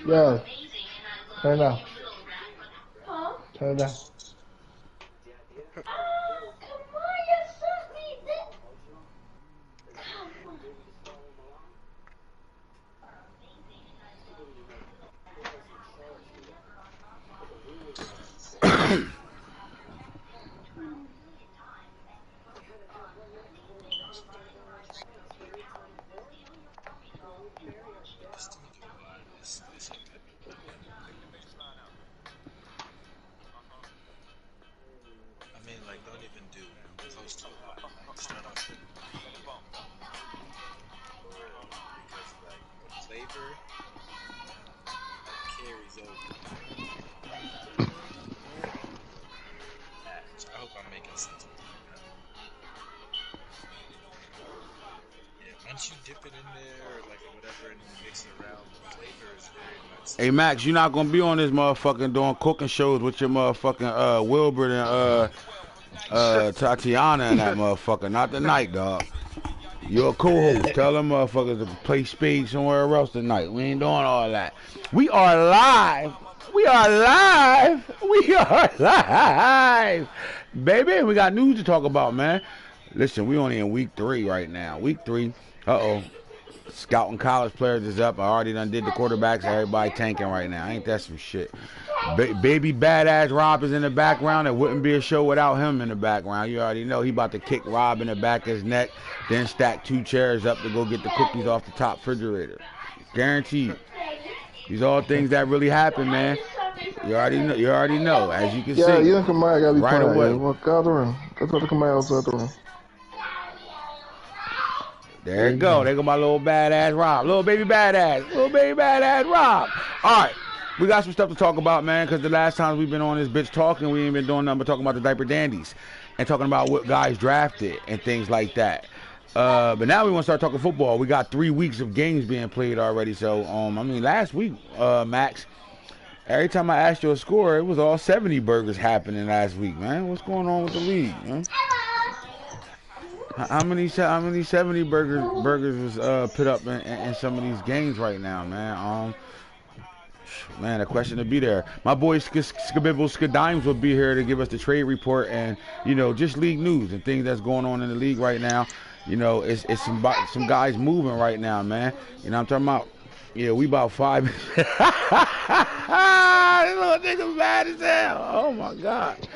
Yeah. Turn it down. Turn it down. I mean, like, don't even do close to a lot. Like, start off with because like the flavor like carries over. I hope I'm making sense with that. Yeah, once you dip it in there or like whatever and mix it around, the flavor is very much. Hey Max, you're not gonna be on this motherfucking doing cooking shows with your motherfucking Wilbur and Tatiana and that motherfucker. Not tonight, dog. You're a co-host. Tell them motherfuckers to play spades somewhere else tonight. We ain't doing all that. We are live. We are live. We are live. Baby, we got news to talk about, man. Listen, we only in week 3 right now. Week 3. Uh-oh. Scouting college players is up. I already done did the quarterbacks. Everybody tanking right now. Ain't that some shit? Baby badass Rob is in the background. It wouldn't be a show without him in the background. You already know he about to kick Rob in the back of his neck, then stack 2 chairs up to go get the cookies off the top refrigerator. Guaranteed. These all things that really happen, man. You already know. You already know. As you can see. Yeah, you and Kamaya gotta be right quiet. away. Yeah. Well, go out the room. Go talk to Kamaya outside the room. There you go. There go my little badass Rob. Little baby badass. Little baby badass Rob. All right. We got some stuff to talk about, man, because the last time we've been on this bitch talking, we ain't been doing nothing but talking about the diaper dandies and talking about what guys drafted and things like that. But now we want to start talking football. We got 3 weeks of games being played already. So, I mean, last week, Max, every time I asked you a score, it was all 70 burgers happening last week, man. What's going on with the league, man? How many 70 burgers was put up in some of these games right now, man? Man, a question to be there. My boy Skibibble Skadimes will be here to give us the trade report and, you know, just league news and things that's going on in the league right now. You know, it's some guys moving right now, man. You know what I'm talking about? Yeah, we about 5. This little nigga mad as hell. Oh, my God.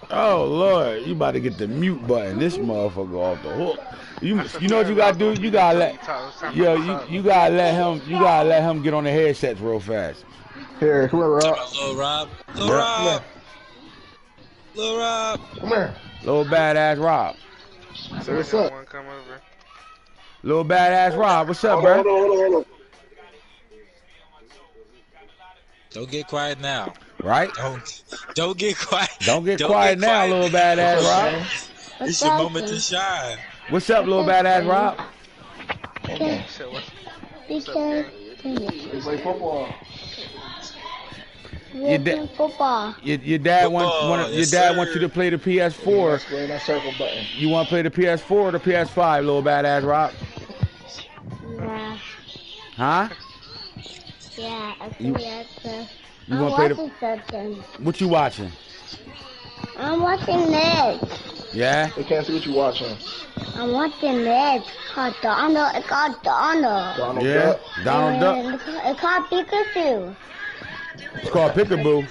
Oh, Lord. You about to get the mute button. This motherfucker off the hook. You know what you gotta do? You gotta let you gotta let him get on the headsets real fast. Here, come here, Rob. Lil Rob. Lil Rob. Lil Rob. Come here. Little badass Rob. So what's up? Little badass Rob, what's up, bro? Hold on. Don't get quiet now. Right? Don't get quiet. Don't get quiet now, little badass Rob. It's your moment to shine. What's up, little badass Rob? It's like football. Your dad wants you to play the PS4. That circle button. You want to play the PS4 or the PS5, little badass Rob? Yeah. Huh? Yeah, actually, You want to play the? something. What you watching? I'm watching this. Yeah. They can't see what you watching. I'm watching this. Called Donald. It's called Donald. Donald Yeah. Duck. Donald Duck. It's called Pikachu. It's called Peekaboo.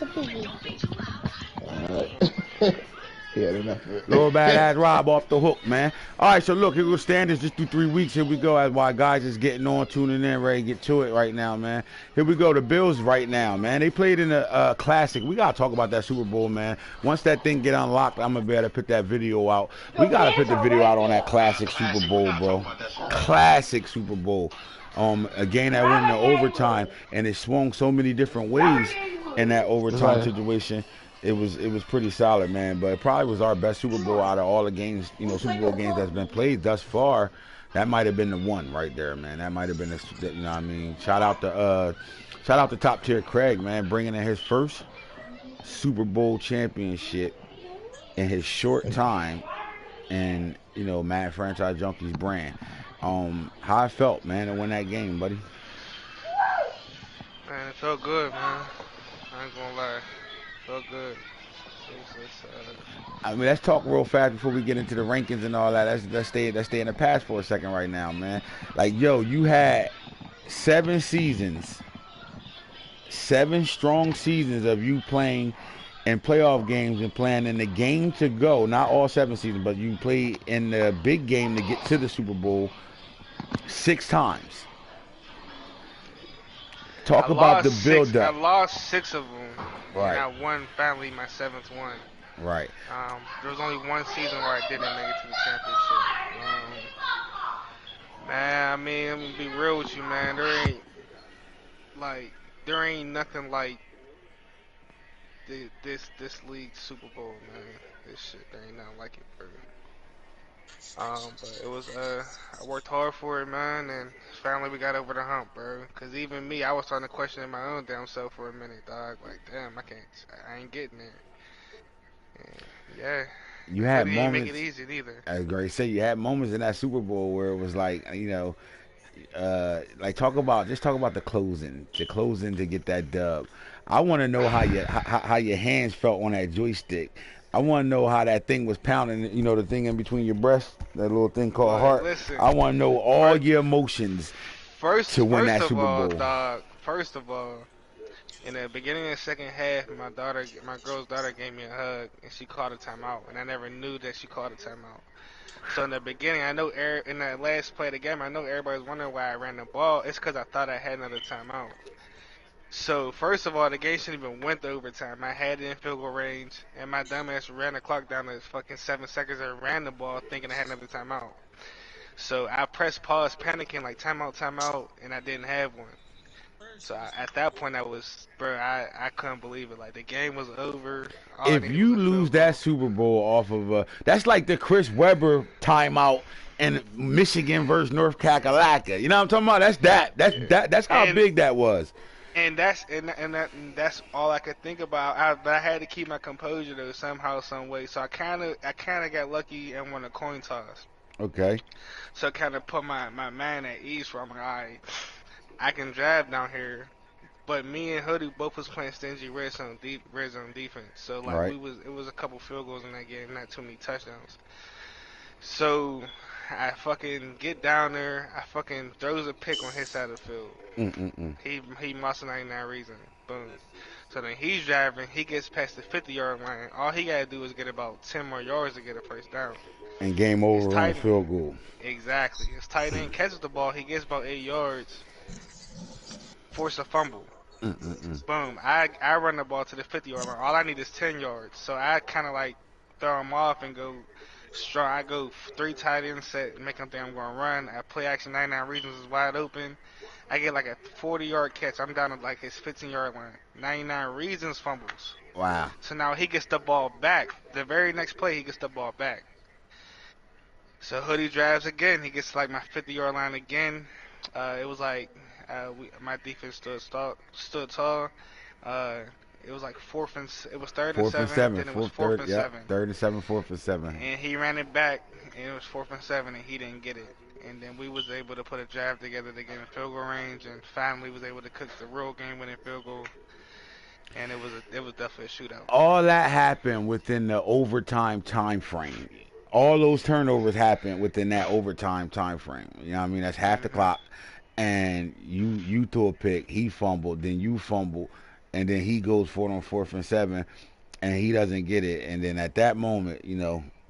Yeah, they're not good. Little badass Rob off the hook, man. All right, so look, here goes standards just through 3 weeks. Here we go. As why guys is getting on, tuning in, ready to get to it right now, man. Here we go. The Bills right now, man. They played in a classic. We gotta talk about that Super Bowl, man. Once that thing get unlocked, I'm gonna be able to put that video out. We gotta put the video out on that classic Super Bowl, bro. Classic Super Bowl. A game that went into overtime, and it swung so many different ways in that overtime situation. It was pretty solid, man. But it probably was our best Super Bowl out of all the games, you know, Super Bowl games that's been played thus far. That might have been the one right there, man. That might have been the, you know what I mean. Shout out to top tier Craig, man, bringing in his first Super Bowl championship in his short time, and you know, Madden franchise Junkies brand. How I felt, man, to win that game, buddy. Man, it felt good, man. I ain't gonna lie. Felt good. It's I mean, let's talk real fast before we get into the rankings and all that. Let's stay in the past for a second right now, man. Like, yo, you had 7 seasons, 7 strong seasons of you playing in playoff games and playing in the game to go. Not all 7 seasons, but you played in the big game to get to the Super Bowl 6 times. Talk about the build I up. lost 6 of them, and Right, I won finally my 7th one. right. There was only one season where I didn't make it to the championship. Man, I mean, I'm gonna be real with you, man. There ain't nothing like this league Super Bowl, man. This shit, there ain't nothing like it, bro. But it was I worked hard for it, man, and finally we got over the hump, bro. Cause even me, I was starting to question my own damn self for a minute, dog. Like, damn, I ain't getting there. And yeah, You and had Hoodie ain't make it moments, easy neither. as Gray said, you had moments in that Super Bowl where it was like, like talk about the closing to get that dub. I want to know how your hands felt on that joystick. I want to know how that thing was pounding. The thing in between your breasts, that little thing called Boy, heart. listen, I want to know all first, your emotions to win first that of Super all, Bowl. dog. First of all, in the beginning of the second half, my girl's daughter, gave me a hug, and she called a timeout, and I never knew that she called a timeout. So in the beginning, in that last play of the game, I know everybody was wondering why I ran the ball. It's because I thought I had another timeout. So first of all, the game shouldn't even went to overtime. I had it in field goal range, and my dumbass ran the clock down to fucking 7 seconds and ran the ball, thinking I had another timeout. So I pressed pause, panicking like timeout, timeout, and I didn't have one. So at that point, bro, I couldn't believe it. Like the game was over. All I If needed was you a lose field that goal. Super Bowl off of that's like the Chris Webber timeout in Michigan versus North Kakalaka. You know what I'm talking about? That's that. That's how And big that was. and that's all I could think about. But I had to keep my composure though somehow, some way. So I kind of got lucky and won a coin toss. Okay. So I kind of put my man at ease. For I'm like, all right, I can drive down here. But me and Hoodie both was playing stingy red zone defense. So like Right. it was a couple field goals in that game, not too many touchdowns. So I fucking get down there. I fucking throws a pick on his side of the field. Mm-mm-mm. He muscle 99 reason. Boom. So then he's driving. He gets past the 50-yard line. All he gotta do is get about 10 more yards to get a first down. And game His over on a tight end, field goal. exactly. His tight end catches the ball. He gets about 8 yards. Force a fumble. Mm-mm-mm. Boom. I run the ball to the 50-yard line. All I need is 10 yards. So I kind of like throw him off and go strong. I go 3 tight end set, make him think I'm gonna run. I play action 99 reasons is wide open. I get like a 40-yard catch. I'm down at like his 15-yard line. 99 reasons fumbles. Wow. So now he gets the ball back. The very next play, he gets the ball back. So Hoodie drives again. He gets like my 50-yard line again. It was like my defense stood tall. Uh, it was like it was third and Fourth and seven. seven. Then it was Fourth, fourth third. and Yep. seven. 3rd and 7. 4th and 7. And he ran it back, and it was 4th and 7, and he didn't get it. And then we was able to put a drive together to get in field goal range, and finally was able to cook the real game-winning field goal. And it was definitely a shootout. All that happened within the overtime time frame. All those turnovers happened within that overtime time frame. You know what I mean? That's half the Mhm. clock. And you threw a pick, he fumbled, then you fumble, and then he goes for it on 4th and 7, and he doesn't get it. And then at that moment,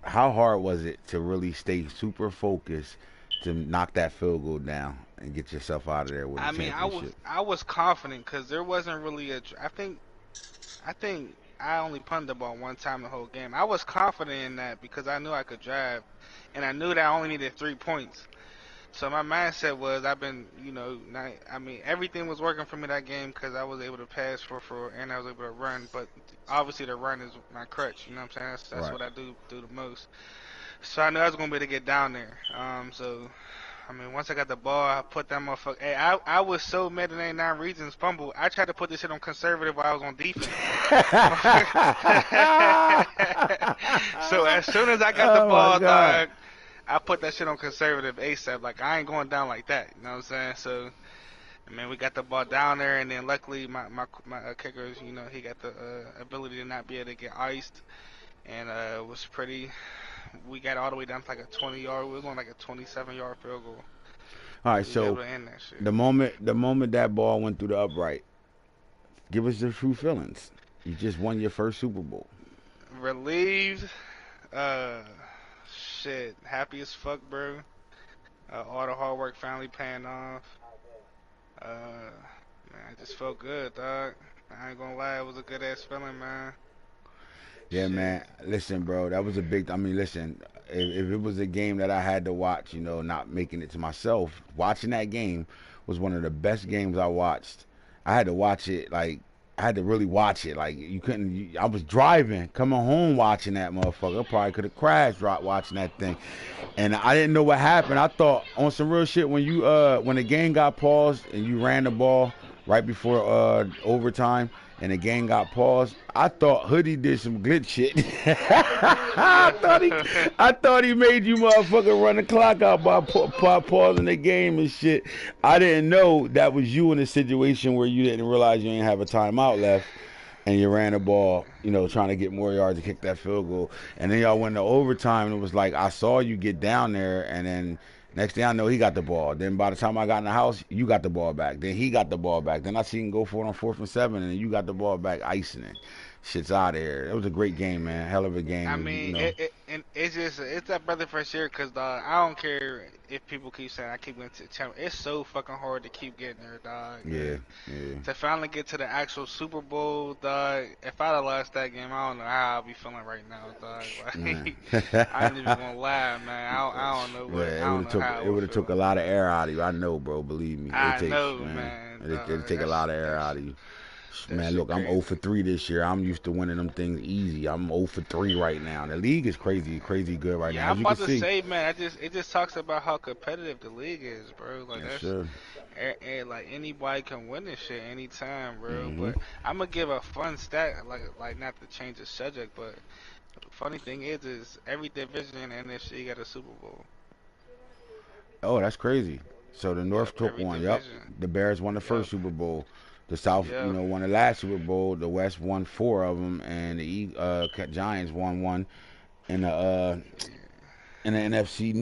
how hard was it to really stay super focused to knock that field goal down and get yourself out of there with a I mean, championship? I was confident because there wasn't really I think I only punted the ball one time the whole game. I was confident in that because I knew I could drive, and I knew that I only needed 3 points. So my mindset was I've been, not, I mean everything was working for me that game because I was able to pass and I was able to run. But obviously the run is my crutch. You know what I'm saying? That's Right. what I do the most. So I knew I was gonna be able to get down there. So I mean, once I got the ball, I put that motherfucker. Hey, I was so mad at 89 reasons fumble. I tried to put this shit on conservative while I was on defense. So as soon as I got the Oh my ball, God. dog, I put that shit on conservative ASAP. Like I ain't going down like that. You know what I'm saying? So I mean, we got the ball down there, and then luckily my kickers, you know, he got the ability to not be able to get iced, and it was pretty. We got all the way down to like a 20-yard. We was on like a 27-yard field goal. All right, We was able so to end that shit. the moment that ball went through the upright, give us the true feelings. You just won your first Super Bowl. Relieved, uh, shit, happy as fuck, bro. All the hard work finally paying off. Man, I just felt good, dog. I ain't gonna lie, it was a good ass feeling, man. Yeah, Shit. man. Listen, bro, that was a big. I mean, listen, if it was a game that I had to watch, you know, not making it to myself, watching that game was one of the best games I watched. I had to watch it like I had to really watch it. Like you couldn't. I was driving, coming home watching that motherfucker. I probably could have crashed watching that thing, and I didn't know what happened. I thought on some real shit when the game got paused and you ran the ball right before overtime and the game got paused. I thought Hoodie did some glitch shit. I thought he, Yeah. I thought he made you motherfucker run the clock out by pausing the game and shit. I didn't know that was you in a situation where you didn't realize you didn't have a timeout left. And you ran the ball, you know, trying to get more yards to kick that field goal. And then y'all went to overtime, and it was like I saw you get down there, and then next thing I know, he got the ball. Then by the time I got in the house, you got the ball back. Then he got the ball back. Then I seen him go for it on 4th and 7, and then you got the ball back, icing it. Shit's out of here. It was a great game, man. Hell of a I game, you mean, know. and it's just it's that brother for sure. Cause dog, I don't care if people keep saying I keep going to the channel. It's so fucking hard to keep getting there, dog. Yeah, yeah. To finally get to the actual Super Bowl, dog. If I'd have lost that game, I don't know how I'll be feeling right now, dog. Man. Like, I ain't even gonna lie, man. I don't know what Yeah, I don't know how I it would would have feel. took a lot of air out of you. I know, bro. Believe me, it I takes, know, man. man. It'll take a lot of air out of you. That Man, shit look, I'm 0 crazy. for 3 this year. I'm used to winning them things easy. I'm 0 for 3 right now. The league is crazy, crazy good right now, Yeah, as I'm you can about to see. say, man. It just talks about how competitive the league is, bro. Like Yes, that's sir. like anybody can win this shit anytime, bro. Hmm. But I'm gonna give a fun stat, like not to change the subject, but the funny thing is every division in the NFC got a Super Bowl. Oh, that's crazy. So the Yep, North took every one. Yep. division. The Bears won the Yep, first Super Bowl. The South, yep. won the last Super Bowl. The West won 4 of them, and the Giants won one in the NFC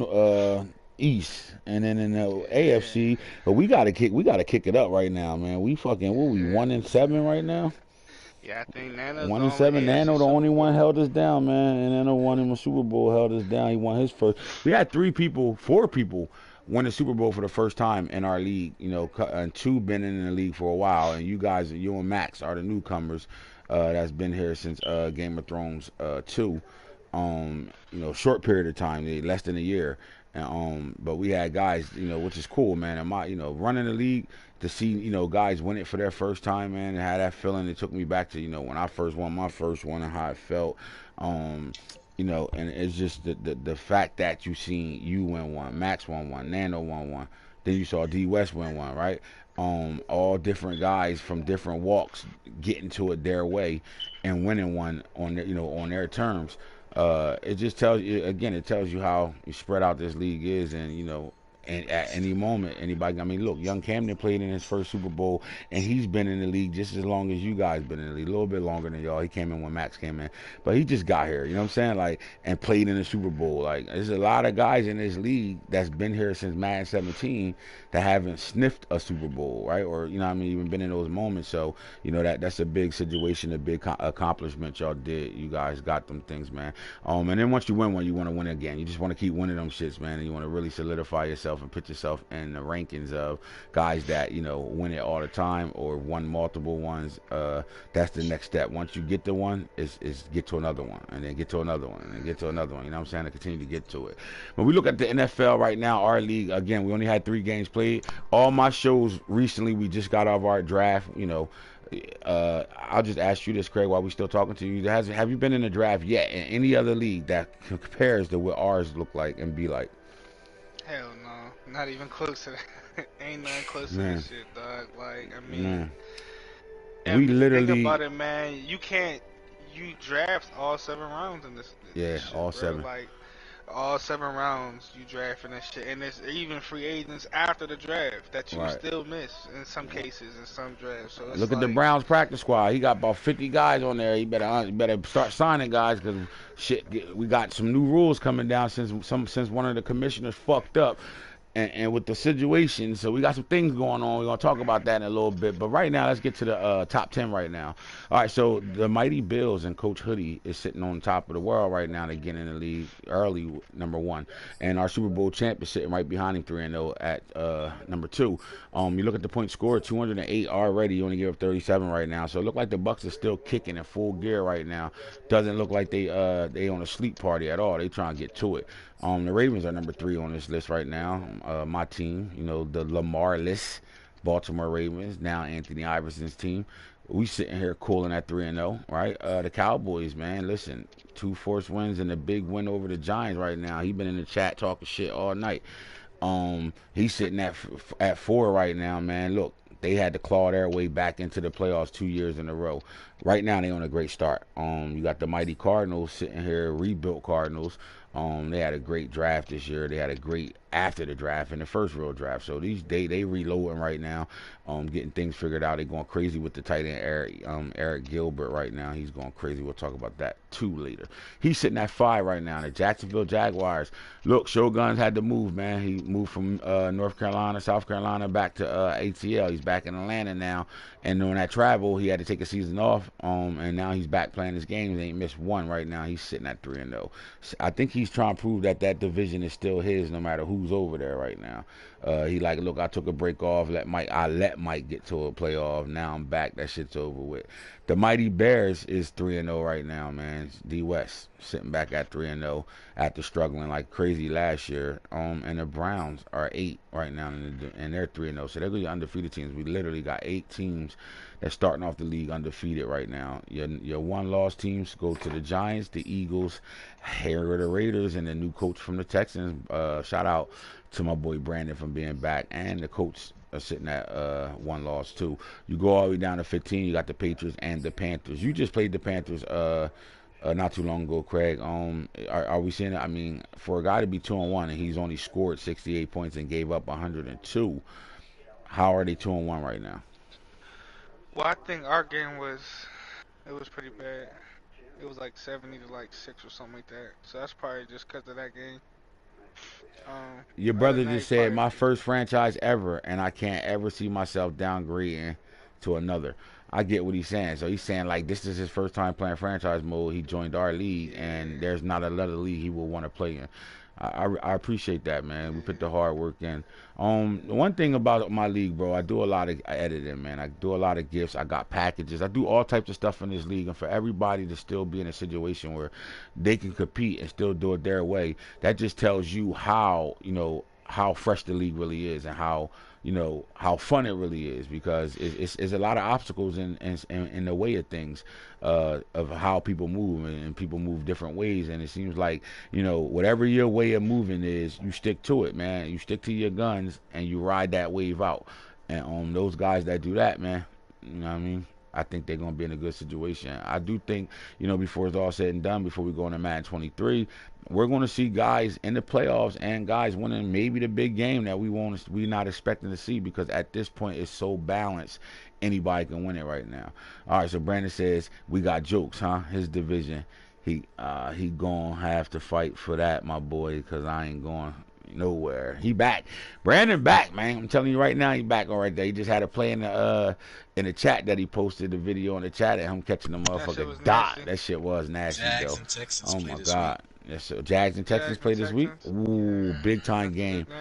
East, and then in the Yeah, AFC. But we gotta kick it up right now, man. We fucking what we yeah. 1-7 right now. Yeah, I think Nano's the One and only seven. AFC Nano, the Super only one Bowl. held us down, man. And Nano won him a Super Bowl, held us down. He won his first. We had 4 people win the Super Bowl for the first time in our league. You know, and 2 been in the league for a while. And you and Max are the newcomers that's been here since Game of Thrones 2. Short period of time, less than a year. And, but we had guys, which is cool, man. And running the league to see, guys win it for their first time, man, and had that feeling. It took me back to, when I first won my first one and how I felt. Um, and it's just the fact that you seen you win one, Max won one, Nano won one, then you saw D West win one, right? All different guys from different walks getting to it their way and winning one on on their terms. It just tells you again. It tells you how spread out this league is, and and at any moment, anybody. I mean, look, young Camden played in his first Super Bowl, and he's been in the league just as long as you guys been in the league, a little bit longer than y'all. He came in when Max came in, but he just got here. You know what I'm saying? Like, and played in the Super Bowl. Like, there's a lot of guys in this league that's been here since Madden 17 that haven't sniffed a Super Bowl, right? Or what I mean, even been in those moments. So that's a big situation, a big accomplishment y'all did. You guys got them things, man. And then once you win one, you want to win again. You just want to keep winning them shits, man. And you want to really solidify yourself and put yourself in the rankings of guys that win it all the time or won multiple ones. That's the next step. Once you get to one, is get to another one, and then get to another one, and then get to another one. You know what I'm saying? To continue to get to it. When we look at the NFL right now, our league again, we only had 3 games played. All my shows recently, we just got off our draft. I'll just ask you this, Craig, while we still talking to you. Have you been in a draft yet in any other league that compares to what ours look like and be like? Hell no, not even close to that. Ain't nothing close to Man, this shit, dog. Like, I mean, man, we and think about literally, it, man. You can't. You draft all 7 rounds in this yeah, shit, all bro. 7. Like, all 7 rounds you drafting that shit, and there's even free agents after the draft that you Right. still miss in some cases in some drafts. So it's Look at the like, Browns practice squad. He got about 50 guys on there. He better start signing guys because we got some new rules coming down since one of the commissioners fucked up. And with the situation, so we got some things going on. We're going to talk about that in a little bit. But right now, let's get to the top 10 right now. All right, so the mighty Bills and Coach Hoodie is sitting on top of the world right now. They get in the league early, #1. And our Super Bowl champ is sitting right behind him, 3-0 at #2. You look at the point scored, 208 already. You only give up 37 right now. So it looks like the Bucks are still kicking in full gear right now. Doesn't look like they on a sleep party at all. They trying to get to it. The Ravens are #3 on this list right now. My team, the Lamar-less Baltimore Ravens, now Anthony Iverson's team. We sitting here cooling at 3-0, right? The Cowboys, man, listen, 2 forced wins and a big win over the Giants right now. He been in the chat talking shit all night. He's sitting at 4 right now, man. Look, they had to claw their way back into the playoffs 2 years in a row. Right now, they on a great start. You got the mighty Cardinals sitting here, rebuilt Cardinals. They had a great draft this year. They had a great after the draft and the first real draft. So they reloading right now, getting things figured out. They going crazy with the tight end Eric Gilbert right now. He's going crazy. We'll talk about that too later. He's sitting at 5 right now. The Jacksonville Jaguars. Look, Shogun's had to move, man. He moved from North Carolina, South Carolina back to ATL. He's back in Atlanta now. And on that travel, he had to take a season off. And now he's back playing his games. He ain't missed one right now. He's sitting at 3-0. I think he's trying to prove that division is still his, no matter who's over there right now. He like, look, I took a break off. I let Mike get to a playoff. Now I'm back. That shit's over with. The mighty Bears is 3-0 right now, man. D West sitting back at 3-0 after struggling like crazy last year. And the Browns are 8 right now, and they're 3-0. So they're going to be undefeated teams. We literally got 8 teams that's starting off the league undefeated right now. Your one-loss teams go to the Giants, the Eagles, here are the Raiders, and the new coach from the Texans. Shout out to my boy Brandon from being back, and the coach are sitting at 1 loss too. You go all the way down to 15. You got the Patriots and the Panthers. You just played the Panthers not too long ago, Craig. Are we seeing it? I mean, for a guy to be 2-1 and he's only scored 68 points and gave up 102, how are they 2-1 right now? well, I think our game was pretty bad. It was like 70 to like 6 or something like that. So that's probably just because of that game. Your brother just said my first franchise ever, and I can't ever see myself downgrading to another. I get what he's saying. So he's saying like this is his first time playing franchise mode. He joined our league, and there's not another league he will want to play in. I appreciate that, man. We put the hard work in. One thing about my league, bro, I do a lot of editing, man. I do a lot of gifts. I got packages. I do all types of stuff in this league. And for everybody to still be in a situation where they can compete and still do it their way, that just tells you how fresh the league really is and how fun it really is, because it's a lot of obstacles in the way of things, of how people move, and people move different ways, and it seems like whatever your way of moving is, you stick to it, man. You stick to your guns and you ride that wave out. And those guys that do that, man, you know what I mean, I think they're going to be in a good situation. I do think, before it's all said and done, before we go into Madden 23, we're going to see guys in the playoffs and guys winning maybe the big game that we're not expecting to see, because at this point it's so balanced, anybody can win it right now. All right, so Brandon says we got jokes, huh? His division, he gonna have to fight for that, my boy, because I ain't going nowhere. He back. Brandon back, man. I'm telling you right now, he back all right there. He just had a play in the chat that he posted the video in the chat of him catching the motherfucking dot. That shit was nasty, Jags though. and Texans Oh play my this god. Yes, so Jags and Texans play this week. Ooh, big time game. Yeah.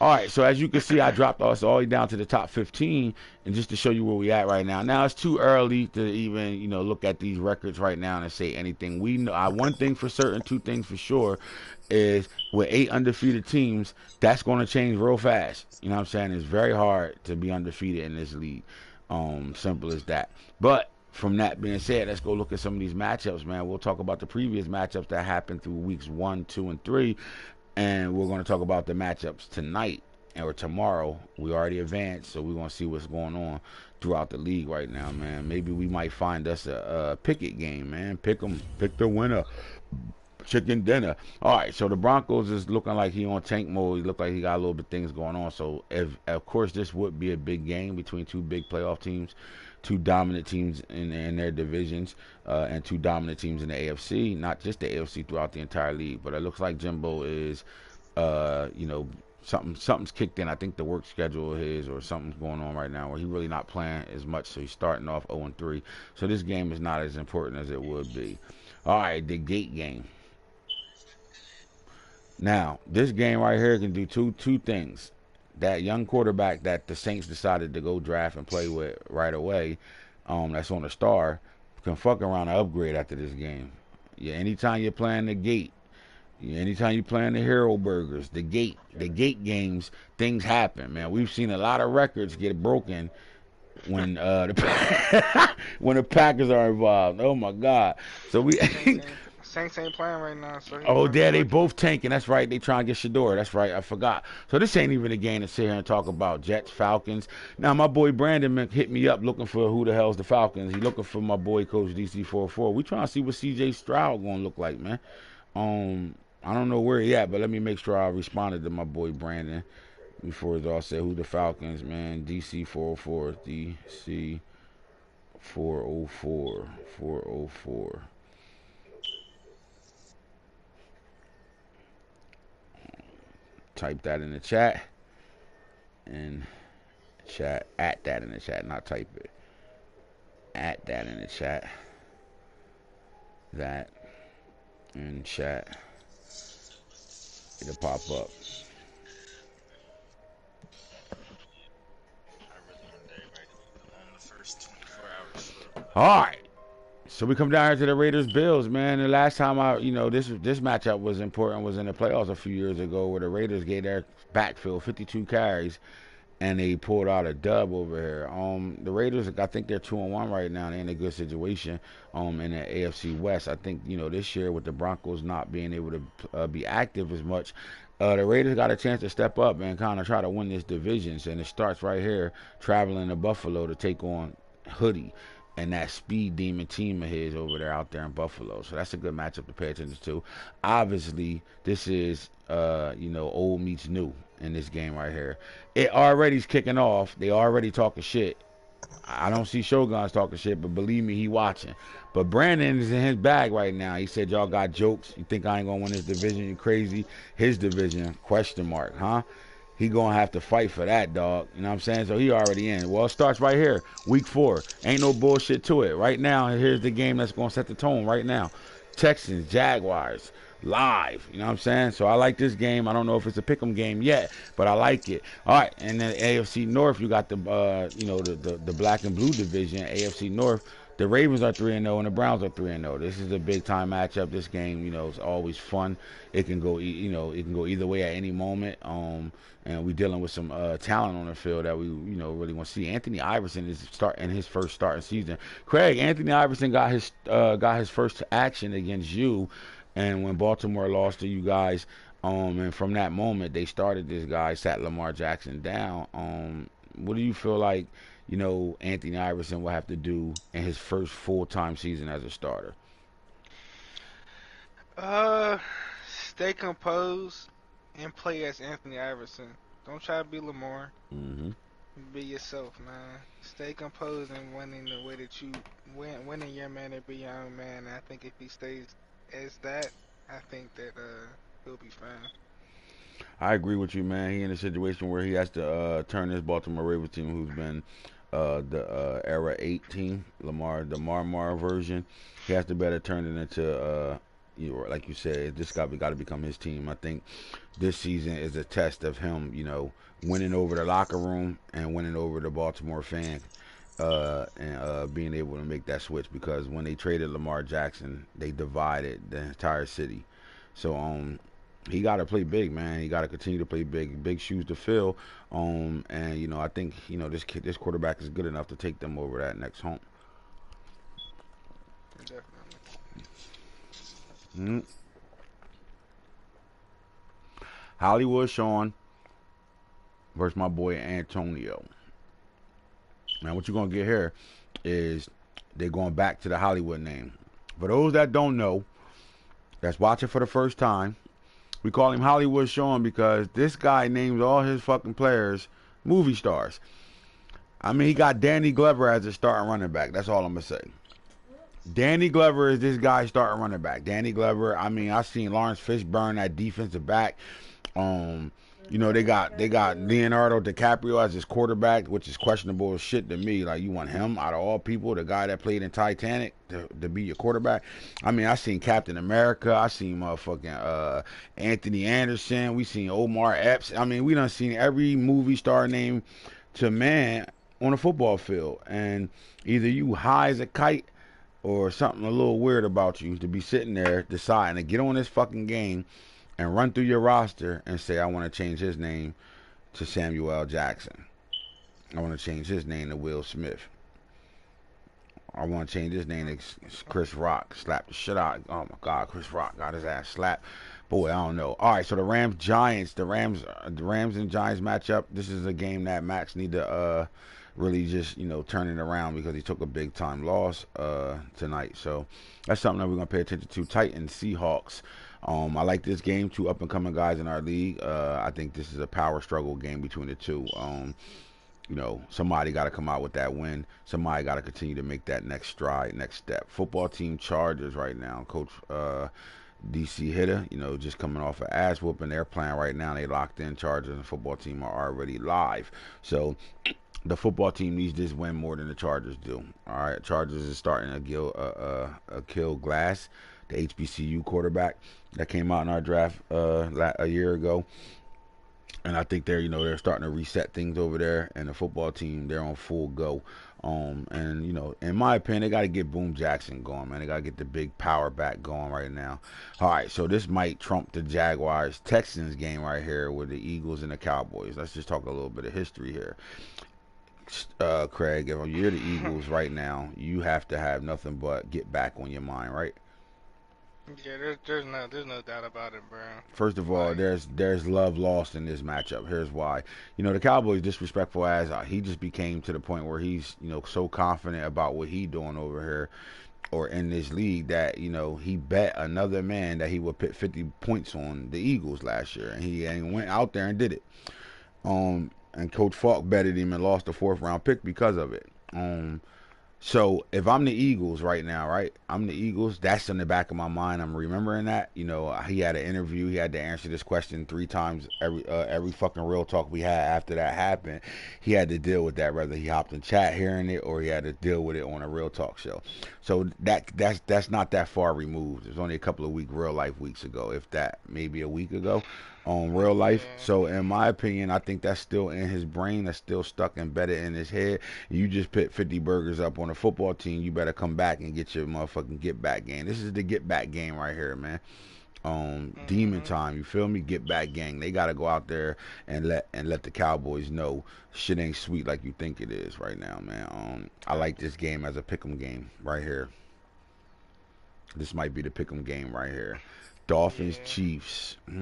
All right, so as you can see, I dropped us all the way down to the top 15, and just to show you where we at right now. Now, it's too early to even, look at these records right now and say anything. We know one thing for certain, 2 things for sure, is with 8 undefeated teams, that's going to change real fast. You know what I'm saying? It's very hard to be undefeated in this league. Simple as that. But from that being said, let's go look at some of these matchups, man. We'll talk about the previous matchups that happened through weeks 1, 2, and 3. And we're going to talk about the matchups tonight or tomorrow. We already advanced, so we're going to see what's going on throughout the league right now, man. Maybe we might find us a pick it game, man. Pick them, pick the winner. Chicken dinner. All right, so the Broncos is looking like he on tank mode. He look like he got a little bit things going on. So, if of course, this would be a big game between two big playoff teams, two dominant teams in their divisions, and two dominant teams in the AFC. Not just the AFC, throughout the entire league. But it looks like Jimbo is, you know, something's kicked in. I think the work schedule of his or something's going on right now where he really not playing as much. So he's starting off 0-3. So this game is not as important as it would be. All right, the gate game. Now, this game right here can do two things. That young quarterback that the Saints decided to go draft and play with right away, that's on the star, can fuck around and upgrade after this game. Yeah, anytime you're playing the gate, anytime you're playing the Hero Burgers, the gate games, things happen, man. We've seen a lot of records get broken when when the Packers are involved. Oh my God! So we. Saints ain't playing right now, so Oh, yeah, they both tanking. That's right. They trying to get Shador. That's right. I forgot. So this ain't even a game to sit here and talk about Jets, Falcons. Now, my boy Brandon hit me up looking for who the hell's the Falcons. He looking for my boy Coach DC44. We trying to see what CJ Stroud gonna look like, man. I don't know where he at, but let me make sure I responded to my boy Brandon before it's all said. Who the Falcons, man? DC404. DC404. 404. Type that in the chat and at that in the chat, not type it. At that in the chat. That in chat. It'll pop up. All right. So we come down here to the Raiders Bills, man. The last time this matchup was important was in the playoffs a few years ago where the Raiders gave their backfield 52 carries and they pulled out a dub over here. The Raiders, I think they're 2-1 right now. They're in a good situation in the AFC West. I think, this year with the Broncos not being able to be active as much, the Raiders got a chance to step up and kind of try to win this division. And it starts right here, traveling to Buffalo to take on Hoodie and that speed demon team of his over there out there in Buffalo. So that's a good matchup to pay attention to. Obviously, this is, old meets new in this game right here. It already's kicking off. They already talking shit. I don't see Shogun's talking shit, but believe me, he watching. But Brandon is in his bag right now. He said, y'all got jokes. You think I ain't going to win this division? You crazy? His division, question mark, huh? He gonna have to fight for that, dog. You know what I'm saying? So he already in. Well, it starts right here, week 4. Ain't no bullshit to it. Right now, here's the game that's gonna set the tone right now. Texans, Jaguars, live. You know what I'm saying? So I like this game. I don't know if it's a pick'em game yet, but I like it. All right, and then AFC North, you got the the black and blue division, AFC North. The Ravens are 3-0 and the Browns are 3-0. This is a big time matchup. This game, is always fun. It can go, it can go either way at any moment. And we dealing with some talent on the field that we, really want to see. Anthony Iverson is starting his first starting season. Craig, Anthony Iverson got his first action against you, and when Baltimore lost to you guys, and from that moment they started this guy, sat Lamar Jackson down. What do you feel like? Anthony Iverson will have to do in his first full-time season as a starter? Stay composed and play as Anthony Iverson. Don't try to be Lamar. Mm-hmm. Be yourself, man. Stay composed and winning the way that you winning your man to be your own man. And I think if he stays as that, I think that he'll be fine. I agree with you, man. He in a situation where he has to turn this Baltimore Ravens team, who's been the era 8 team, the Marmar version. He has to better turn it into, like you said, this got to become his team. I think this season is a test of him, winning over the locker room and winning over the Baltimore fan, and being able to make that switch. Because when they traded Lamar Jackson, they divided the entire city. So he got to play big, man. He got to continue to play big. Big shoes to fill. And I think this quarterback is good enough to take them over that next hump. Definitely. Mm-hmm. Hollywood Sean versus my boy Antonio. Now, what you're gonna get here is they're going back to the Hollywood name. For those that don't know, that's watching for the first time. We call him Hollywood Sean because this guy names all his fucking players movie stars. I mean, he got Danny Glover as a starting running back. That's all I'm gonna say. Danny Glover is this guy starting running back. Danny Glover. I mean, I seen Lawrence Fishburne at defensive back. Um, they got Leonardo DiCaprio as his quarterback, which is questionable as shit to me. Like, you want him out of all people, the guy that played in Titanic, to be your quarterback? I mean, I seen Captain America. I seen motherfucking Anthony Anderson. We seen Omar Epps. I mean, we done seen every movie star name to man on a football field, and either you high as a kite or something a little weird about you to be sitting there deciding to get on this fucking game and run through your roster and say, I want to change his name to Samuel L. Jackson. I want to change his name to Will Smith. I want to change his name to Chris Rock. Slap the shit out. Oh my God, Chris Rock got his ass slapped. Boy, I don't know. All right, so the Rams and Giants matchup. This is a game that Max need to really just turn it around because he took a big time loss tonight. So that's something that we're gonna pay attention to. Titans Seahawks. I like this game. Two up and coming guys in our league. I think this is a power struggle game between the two. Somebody got to come out with that win. Somebody got to continue to make that next stride, next step. Football team Chargers right now. Coach DC Hitter, just coming off an ass whooping. They're playing right now. They locked in. Chargers and football team are already live. So the football team needs this win more than the Chargers do. All right, Chargers is starting to kill Glass, the HBCU quarterback that came out in our draft a year ago. And I think they're starting to reset things over there, and the football team, they're on full go. In my opinion, they got to get Boom Jackson going, man. They got to get the big power back going right now. All right, so this might trump the Jaguars Texans game right here with the Eagles and the Cowboys. Let's just talk a little bit of history here. Craig, if you're the Eagles right now, you have to have nothing but get back on your mind, right? Yeah, there's no doubt about it, bro. First of all, there's love lost in this matchup. Here's why. The Cowboys disrespectful as he just became to the point where he's so confident about what he doing over here or in this league that he bet another man that he would put 50 points on the Eagles last year, and he went out there and did it. And Coach Falk betted him and lost a 4th round pick because of it. So if I'm the Eagles right now, right? I'm the Eagles. That's in the back of my mind. I'm remembering that. He had an interview. He had to answer this question 3 times every fucking real talk we had after that happened. He had to deal with that, whether he hopped in chat hearing it or he had to deal with it on a real talk show. So that's not that far removed. It was only a couple of real life weeks ago, if that, maybe a week ago. On real life. So in my opinion, I think that's still in his brain. That's still stuck embedded in his head. You just put 50 burgers up on a football team. You better come back and get your motherfucking get back game. This is the get back game right here, man. Demon time. You feel me? Get back gang. They gotta go out there and let the Cowboys know shit ain't sweet like you think it is right now, man. I like this game as a pick'em game right here. This might be the pick'em game right here. Dolphins, Chiefs. All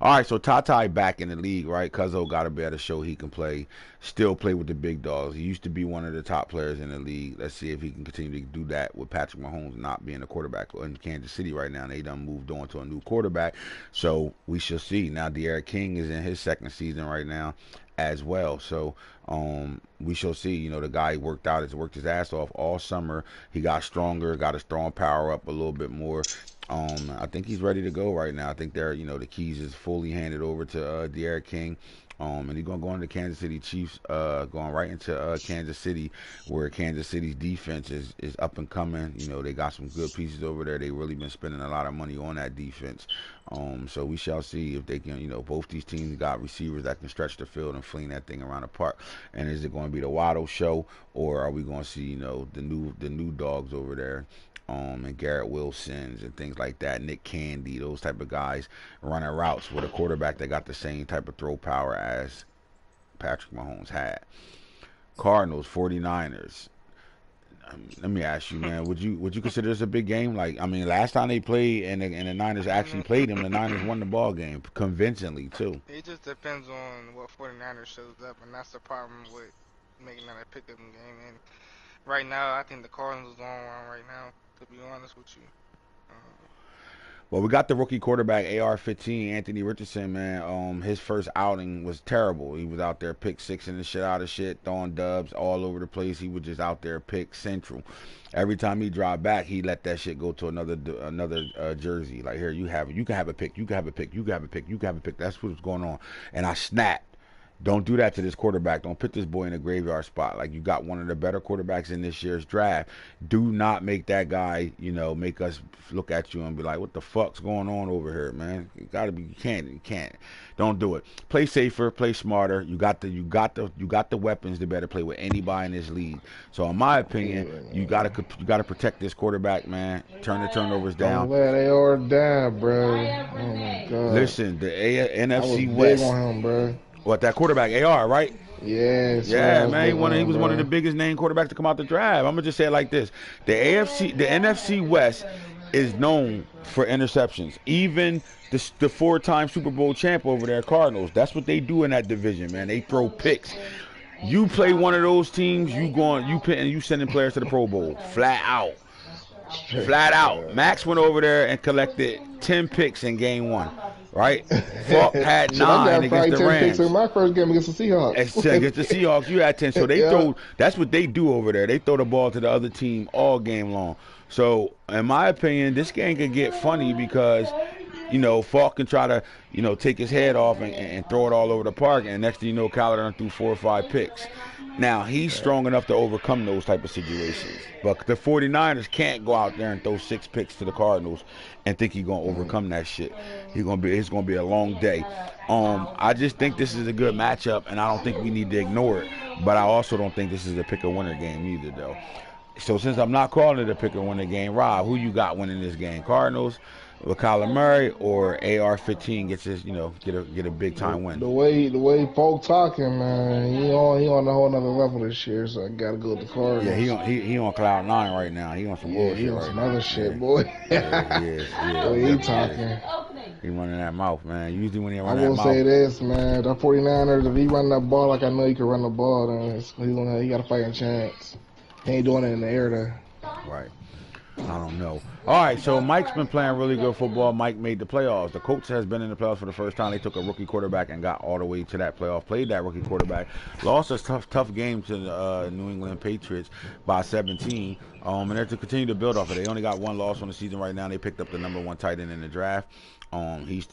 right, so Tata back in the league, right? Cuzzo got to be able to show he can play, still play with the big dogs. He used to be one of the top players in the league. Let's see if he can continue to do that with Patrick Mahomes not being a quarterback in Kansas City right now. They done moved on to a new quarterback, so we shall see. Now, De'Aaron King is in his 2nd season right now as well, so we shall see. The guy worked his ass off all summer. He got stronger, got his throwing power up a little bit more. I think he's ready to go right now. I think the keys is fully handed over to De'Aaron King. And he's going to go into Kansas City Chiefs, going right into Kansas City, where Kansas City's defense is up and coming. They got some good pieces over there. They really been spending a lot of money on that defense. So we shall see if they can, both these teams got receivers that can stretch the field and fling that thing around the park. And is it going to be the Waddle show, or are we going to see, the new dogs over there? And Garrett Wilsons and things like that, Nick Candy, those type of guys running routes with a quarterback that got the same type of throw power as Patrick Mahomes had. Cardinals, 49ers. Let me ask you, man, would you consider this a big game? Like, I mean, last time they played and the Niners actually played them, the Niners won the ball game convincingly too. It just depends on what 49ers shows up, and that's the problem with making that a pick-up game. And right now, I think the Cardinals is on one right now, to be honest with you. Well, we got the rookie quarterback, AR-15, Anthony Richardson, man. His first outing was terrible. He was out there pick sixing the shit out of shit, throwing dubs all over the place. He was just out there pick central. Every time he dropped back, he let that shit go to another jersey. Like, here, you have it. You can have a pick. You can have a pick. You can have a pick. You can have a pick. That's what's going on. And I snapped. Don't do that to this quarterback. Don't put this boy in a graveyard spot. Like, you got one of the better quarterbacks in this year's draft. Do not make that guy, you know, make us look at you and be like, what the fuck's going on over here, man? You gotta be, you can't. Don't do it. Play safer, play smarter. You got the weapons to better play with anybody in this league. So in my opinion, you gotta protect this quarterback, man. Turn the turnovers down. Don't let AR die, bro. Oh my god. Listen, the NFC I was West. big on him, bro. What, that quarterback, AR, right? Yes. Yeah, man. He was one of the biggest name quarterbacks to come out the draft. I'm gonna just say it like this: the NFC West is known for interceptions. Even the four-time Super Bowl champ over there, Cardinals. That's what they do in that division, man. They throw picks. You play one of those teams, you sending players to the Pro Bowl, flat out. Flat out. Max went over there and collected 10 picks in game 1. Right? Falk had 9 against the Rams. In my first game against the Seahawks. Against the Seahawks, you had 10. So they throw. That's what they do over there. They throw the ball to the other team all game long. So, in my opinion, this game could get funny because, you know, Falk can try to, you know, take his head off and throw it all over the park, and next thing you know, Kyler threw 4 or 5 picks. Now, he's strong enough to overcome those type of situations. But the 49ers can't go out there and throw 6 picks to the Cardinals and think he's going to overcome that shit. It's going to be a long day. I just think this is a good matchup, and I don't think we need to ignore it. But I also don't think this is a pick-a-winner game either, though. So since I'm not calling it a pick-a-winner game, Rob, who you got winning this game? Cardinals with Kyler Murray, or AR-15 gets his, you know, get a big time win? The way folk talking, man, he on a whole nother level this year, so I gotta go with the Cardinals. Yeah, he on cloud 9 right now. He on some bullshit. He on right some now. other shit, boy. Yeah, he is. The way he talking. He running that mouth, man. Usually when he I run that will mouth. say this, man. The 49ers, if he run that ball like I know he can run the ball, then he got a fighting chance. He ain't doing it in the air, though. Right. I don't know. All right, so Mike's been playing really good football. Mike made the playoffs. The Colts has been in the playoffs for the first time. They took a rookie quarterback and got all the way to that playoff. Played that rookie quarterback. Lost a tough game to the New England Patriots by 17. And they're to continue to build off of it. They only got 1 loss on the season right now. They picked up the #1 tight end in the draft. He's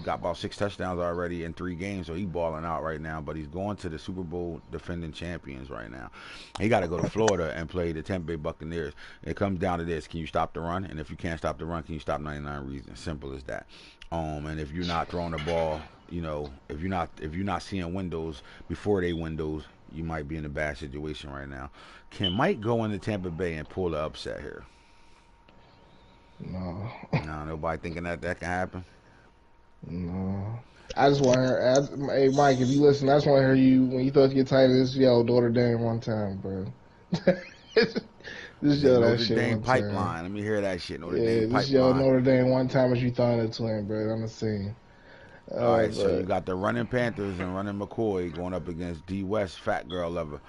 got about 6 touchdowns already in 3 games, so he's balling out right now. But he's going to the Super Bowl defending champions right now. He got to go to Florida and play the Tampa Bay Buccaneers. It comes down to this: can you stop the run? And if you can't stop the run, can you stop 99 reasons? Simple as that. And if you're not throwing the ball, you know, if you're not seeing windows before they windows, you might be in a bad situation right now. Can Mike go into Tampa Bay and pull the upset here? No. No, nobody thinking that can happen. No. I just want to hear, hey Mike, if you listen, I just want to hear you when you thought you get tired of this, yell Notre Dame one time, bro. Just yell that shit. Notre Dame pipeline. Let me hear that shit. Notre Dame pipeline. Just yell Notre Dame one time as you throwing it to him, bro. On the scene. All right, so you got the running Panthers and running McCoy going up against D West, Fat Girl Lover.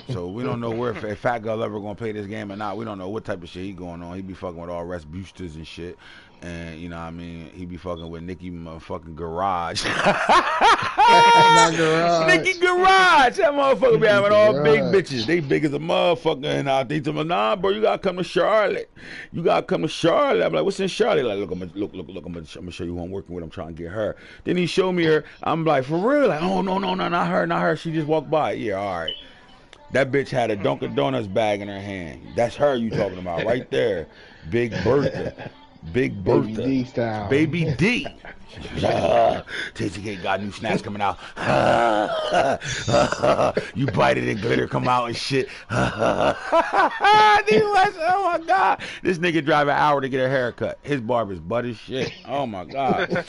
So we don't know if Fat Girl ever gonna play this game or not. We don't know what type of shit he going on. He be fucking with all Russ Boosters and shit. And you know what I mean, he be fucking with Nicki motherfucking Garage. Not Garage. Nicki Garage. That motherfucker be having all big bitches. They big as a motherfucker. And I think to him, nah, bro, you gotta come to Charlotte. You gotta come to Charlotte. I'm like, what's in Charlotte? Like, look, I'm gonna show you who I'm working with. I'm trying to get her. Then he showed me her. I'm like, for real? Like, oh no, not her. She just walked by. Yeah, all right. That bitch had a Dunkin' Donuts bag in her hand. That's her you talking about right there. Big Bertha. Big Bertha. Baby D style. Baby D. Tasty Cake got new snacks coming out. You bite it and glitter come out and shit. Oh my God. This nigga drive an hour to get a haircut. His barber's butt as shit. Oh my God.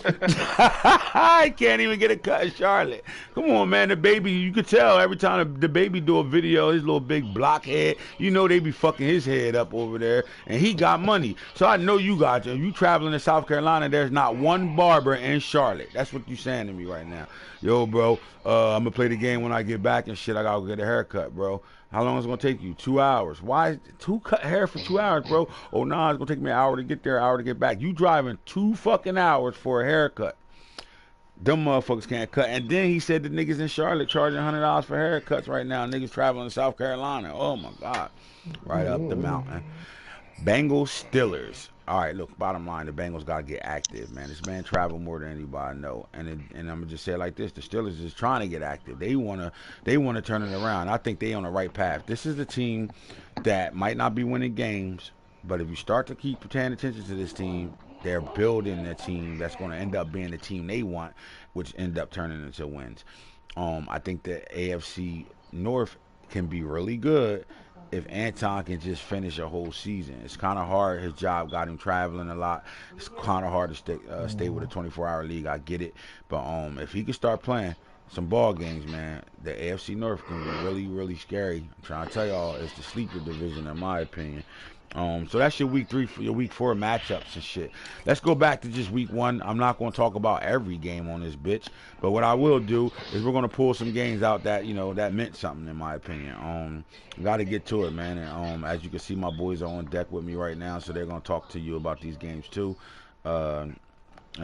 I can't even get a cut in Charlotte. Come on, man. The baby, you could tell every time the baby do a video, his little big blockhead, you know they be fucking his head up over there. And he got money. So I know you got you. You traveling to South Carolina, there's not one barber in Charlotte. That's what you saying to me right now. Yo, bro, I'm gonna play the game when I get back and shit. I gotta get a haircut, bro. How long is it gonna take you? 2 hours. Why cut hair for 2 hours, bro? Oh nah, it's gonna take me an hour to get there, an hour to get back. You driving 2 fucking hours for a haircut. Them motherfuckers can't cut. And then he said the niggas in Charlotte charging $100 for haircuts right now. Niggas traveling to South Carolina. Oh my God. Right up the mountain. Bengals, Steelers. All right, look, bottom line, the Bengals got to get active, man. This man traveled more than anybody know. And I'm going to just say it like this. The Steelers is trying to get active. They want to turn it around. I think they on the right path. This is a team that might not be winning games, but if you start to keep paying attention to this team, they're building a team that's going to end up being the team they want, which end up turning into wins. I think the AFC North can be really good if Anton can just finish a whole season. It's kind of hard. His job got him traveling a lot. It's kind of hard to stay with a 24-hour league. I get it. But if he can start playing some ball games, man, the AFC North can be really, really scary. I'm trying to tell y'all, it's the sleeper division in my opinion. So that's your week 3, your week 4 matchups and shit. Let's go back to just week 1. I'm not going to talk about every game on this bitch, but what I will do is we're going to pull some games out that, you know, that meant something in my opinion. Got to get to it, man. And as you can see, my boys are on deck with me right now, so they're going to talk to you about these games too. And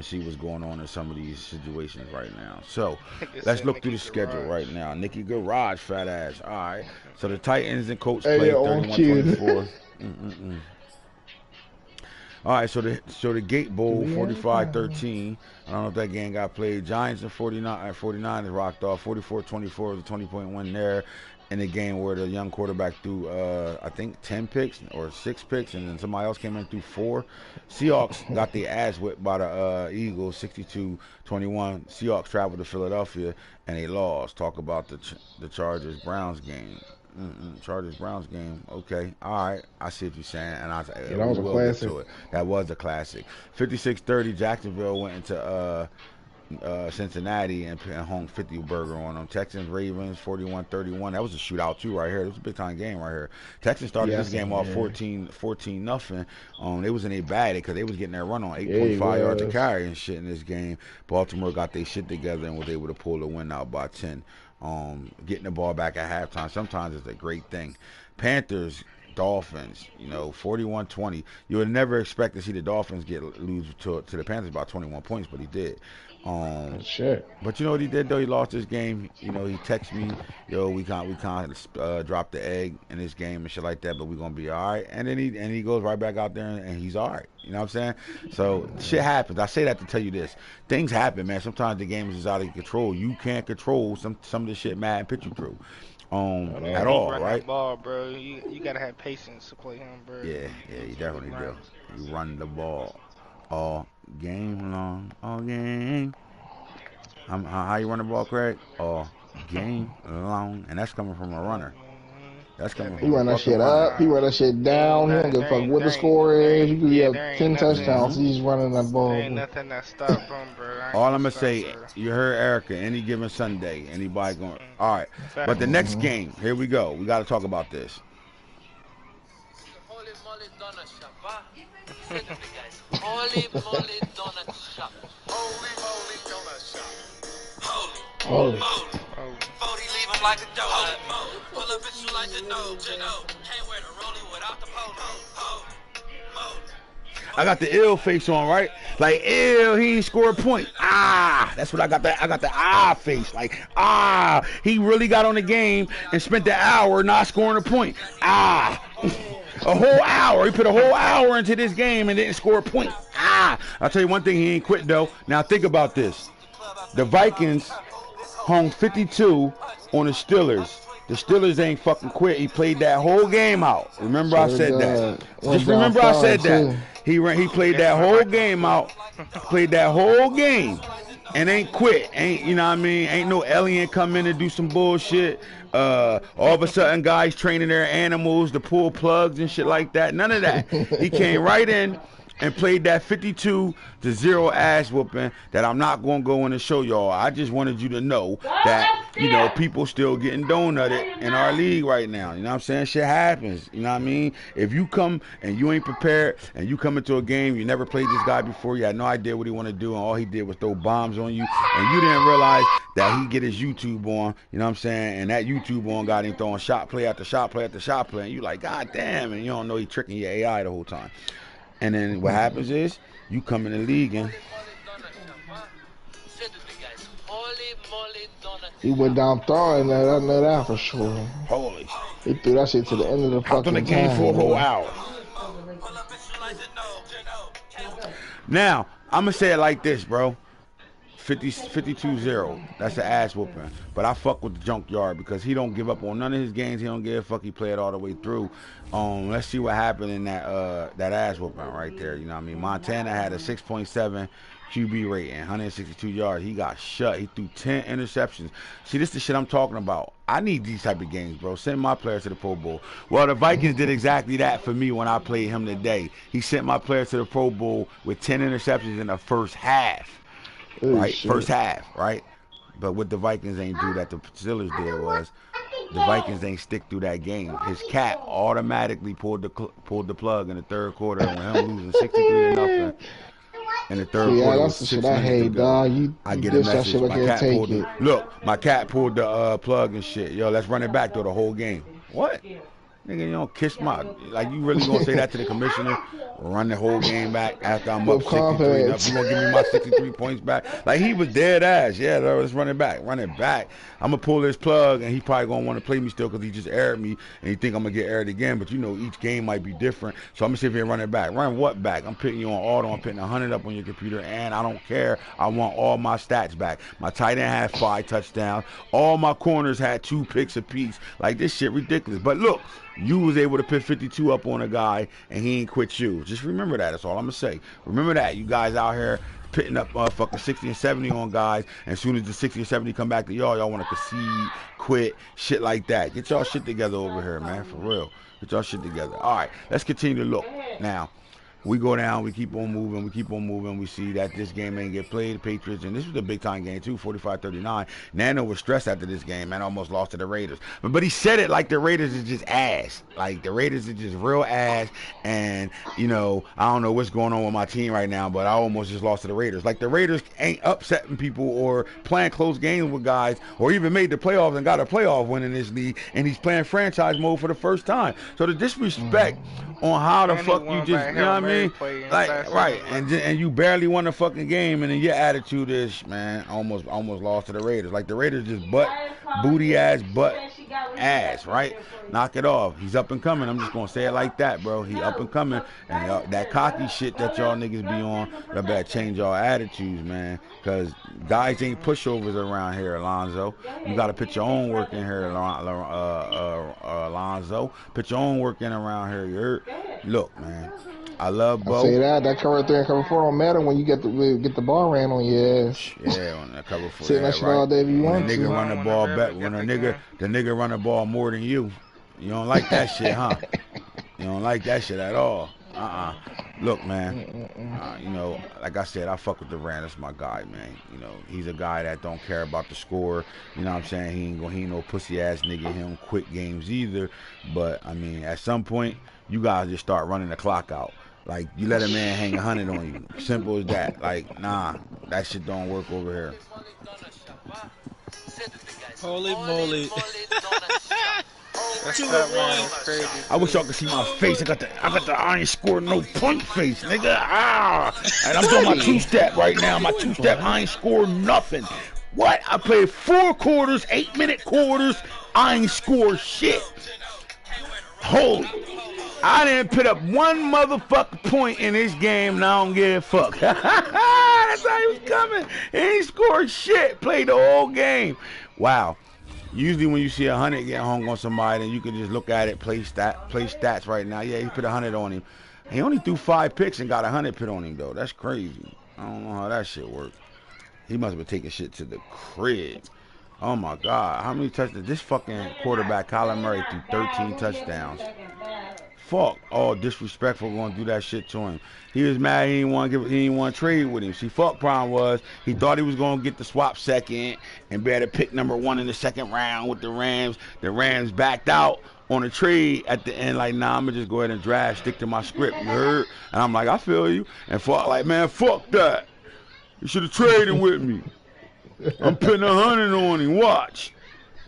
see what's going on in some of these situations right now. So let's look through the schedule right now. Nicky Garage, fat ass. All right. So the Titans and Colts play 31-24. All right, so the Gate Bowl 45-13. I don't know if that game got played. Giants and 49ers rocked off 44-24 was a 20-point win there in the game where the young quarterback threw I think 10 picks or 6 picks, and then somebody else came in through 4. Seahawks got their ass whipped by the Eagles 62-21. Seahawks traveled to Philadelphia and they lost. Talk about the Chargers Browns game. Chargers Browns game. Okay, all right. I see what you're saying, and that was a classic. That was a classic. 56-30. Jacksonville went into Cincinnati and hung 50 burger on them. Texans Ravens 41-31. That was a shootout too right here. It was a big time game right here. Texans started this game off 14-0. They was in a bad because they was getting their run on 8.5 yards to carry and shit in this game. Baltimore got their shit together and was able to pull the win out by 10. Getting the ball back at halftime sometimes is a great thing. Panthers, Dolphins, 41-20. You would never expect to see the Dolphins lose to the Panthers by 21 points, but he did. Shit. But you know what he did though? He lost this game. He texted me, we can't drop the egg in this game and shit like that, but we're gonna be all right. And then he goes right back out there and he's all right. You know what I'm saying? So shit happens. I say that to tell you this: things happen, man. Sometimes the game is just out of control. You can't control some of the shit Madden put you through. At all, right? That ball, bro. You gotta have patience to play him, bro. Yeah, you definitely do. You run the ball all game long, all game. How you run the ball, Craig? All game long, and that's coming from a runner. That's coming from he run that shit up. He run that shit down. He don't give a fuck what the score is. You could have 10 touchdowns. He's running that ball. There ain't nothing that stop him, bro. All I'm gonna say, you heard Erica. Any given Sunday, anybody going? All right, but the next game, here we go. We got to talk about this. Holy moly donut shop, Holy moly donut shop. Holy moly donut shop. Holy moly. 40 leave him like a donut. Pull up at you like a no. Can't wear the rollie without the polo. I got the ill face on, right? Like, ill, he ain't score a point. That's what I got the face. Like, he really got on the game and spent the hour not scoring a point. A whole hour. He put a whole hour into this game and didn't score a point. I'll tell you one thing, he ain't quit though. Now think about this. The Vikings hung 52 on the Steelers. The Steelers ain't fucking quit. He played that whole game out. Remember I said that. Just remember I said that. He played that whole game out. Played that whole game and ain't quit. Ain't, you know what I mean? Ain't no alien come in and do some bullshit. All of a sudden guys training their animals to pull plugs and shit like that. None of that. He came right in and played that 52-0 ass whooping that I'm not going to go in and show y'all. I just wanted you to know that, you know, people still getting donutted in our league right now. You know what I'm saying? Shit happens. You know what I mean? If you come and you ain't prepared and you come into a game, you never played this guy before, you had no idea what he want to do, and all he did was throw bombs on you, and you didn't realize that he get his YouTube on, you know what I'm saying? And that YouTube on got him throwing shot play after shot play after shot play, and you like, God damn, and you don't know he tricking your AI the whole time. And then what happens is you come in the league and he went down throwing that. I know that for sure. holy, He threw that shit to the end of the hopped on the fucking game time, for a whole man. hour. Now I'm gonna say it like this, bro. 52-0. That's an ass whooping. But I fuck with the Junkyard because he don't give up on none of his games. He don't give a fuck. He play it all the way through. Let's see what happened in that ass whooping right there. You know what I mean? Montana had a 6.7 QB rating, 162 yards. He got shut. He threw 10 interceptions. See, this is the shit I'm talking about. I need these type of games, bro. Send my players to the Pro Bowl. Well, the Vikings did exactly that for me when I played him today. He sent my players to the Pro Bowl with 10 interceptions in the first half. Right, Shit. first half, right? But what the Vikings ain't do that the Steelers did was the Vikings ain't stick through that game. His cat automatically pulled the plug in the third quarter, and with him losing 63-0 in the third quarter that's with the 6 shit I minutes to hate, go. dog. You I get a dish that message. shit like My you cat take pulled it. my cat pulled the plug and shit. Yo, let's run it back through the whole game. What? Nigga, you don't kiss my, like, you really gonna say that to the commissioner? Run the whole game back after I'm up 63 enough. You gonna give me my 63 points back? Like, he was dead ass. Yeah, let's run it back. Run it back. I'm gonna pull this plug, and he probably gonna want to play me still because he just aired me, and he think I'm gonna get aired again. But you know, each game might be different. So I'm gonna see if he run it back. Run what back? I'm putting you on auto. I'm putting 100 up on your computer, and I don't care. I want all my stats back. My tight end had 5 touchdowns. All my corners had 2 picks apiece. Like, this shit ridiculous. But look, you was able to put 52 up on a guy, and he ain't quit you. Just remember that. That's all I'm going to say. Remember that. You guys out here pitting up fucking 60 and 70 on guys, and as soon as the 60 and 70 come back to y'all want to concede, quit, shit like that. Get y'all shit together over here, man, for real. Get y'all shit together. All right, let's continue to look. Now, we go down, we keep on moving, we see that this game ain't get played, the Patriots, and this was a big time game too, 45-39. Nano was stressed after this game, man, almost lost to the Raiders. But he said it like the Raiders is just ass. Like, the Raiders is just real ass, and, you know, I don't know what's going on with my team right now, but I almost just lost to the Raiders. Like, the Raiders ain't upsetting people or playing close games with guys, or even made the playoffs and got a playoff win in this league, and he's playing franchise mode for the first time. So the disrespect on how the fuck you just, you know what I mean? Like, right, and you barely won a fucking game, and then your attitude is, man, almost lost to the Raiders. Like, the Raiders just booty ass, ass, right? Knock it off. He's up and coming. I'm just gonna say it like that, bro. He up and coming, and that cocky shit that y'all niggas be on, y'all better change y'all attitudes, man. Cause guys ain't pushovers around here, Alonzo. You gotta put your own work in here, Alonzo. Put your own work in around here. You heard? Look, man. I love Bo. I say that cover 3 and cover 4 on Madden when you get the ball ran on your ass. Yeah, on that cover 4. Sitting that shit all day if you want the to. nigga run the ball back, when the nigga run the ball more than you. You don't like that shit, huh? You don't like that shit at all. Look, man, you know, like I said, I fuck with Durant. That's my guy, man. You know, he's a guy that don't care about the score. You know what I'm saying? He ain't no pussy ass nigga. He don't quit games either. But I mean, at some point, you guys just start running the clock out. Like, you let a man hang 100 on you. Simple as that. Like, nah, that shit don't work over here. Holy moly. That's that one. Crazy. I wish y'all could see my face. I got the I ain't scored no point face, nigga. And I'm doing my 2-step right now. My 2-step, I ain't scored nothing. What? I played 4 quarters, 8-minute quarters. I ain't scored shit. Holy. I didn't put up one motherfucking point in this game, and I don't give a fuck. That's how he was coming. He ain't scored shit. Played the whole game. Wow. Usually when you see 100 get hung on somebody, then you can just look at it, play stats right now. Yeah, he put 100 on him. He only threw 5 picks and got 100 put on him, though. That's crazy. I don't know how that shit works. He must have been taking shit to the crib. Oh, my God. How many touchdowns? This fucking quarterback, Kyler Murray, threw 13 touchdowns. Fuck, all disrespectful, gonna do that shit to him. He was mad. He didn't want to trade with him. See, fuck problem was he thought he was gonna get the swap second and be able to pick number 1 in the second round with the Rams. The Rams backed out on a trade at the end. Like, nah, I'ma just go ahead and draft, stick to my script. You heard? And I'm like, I feel you. And fuck, like, man, fuck that. You should have traded with me. I'm putting 100 on him. Watch.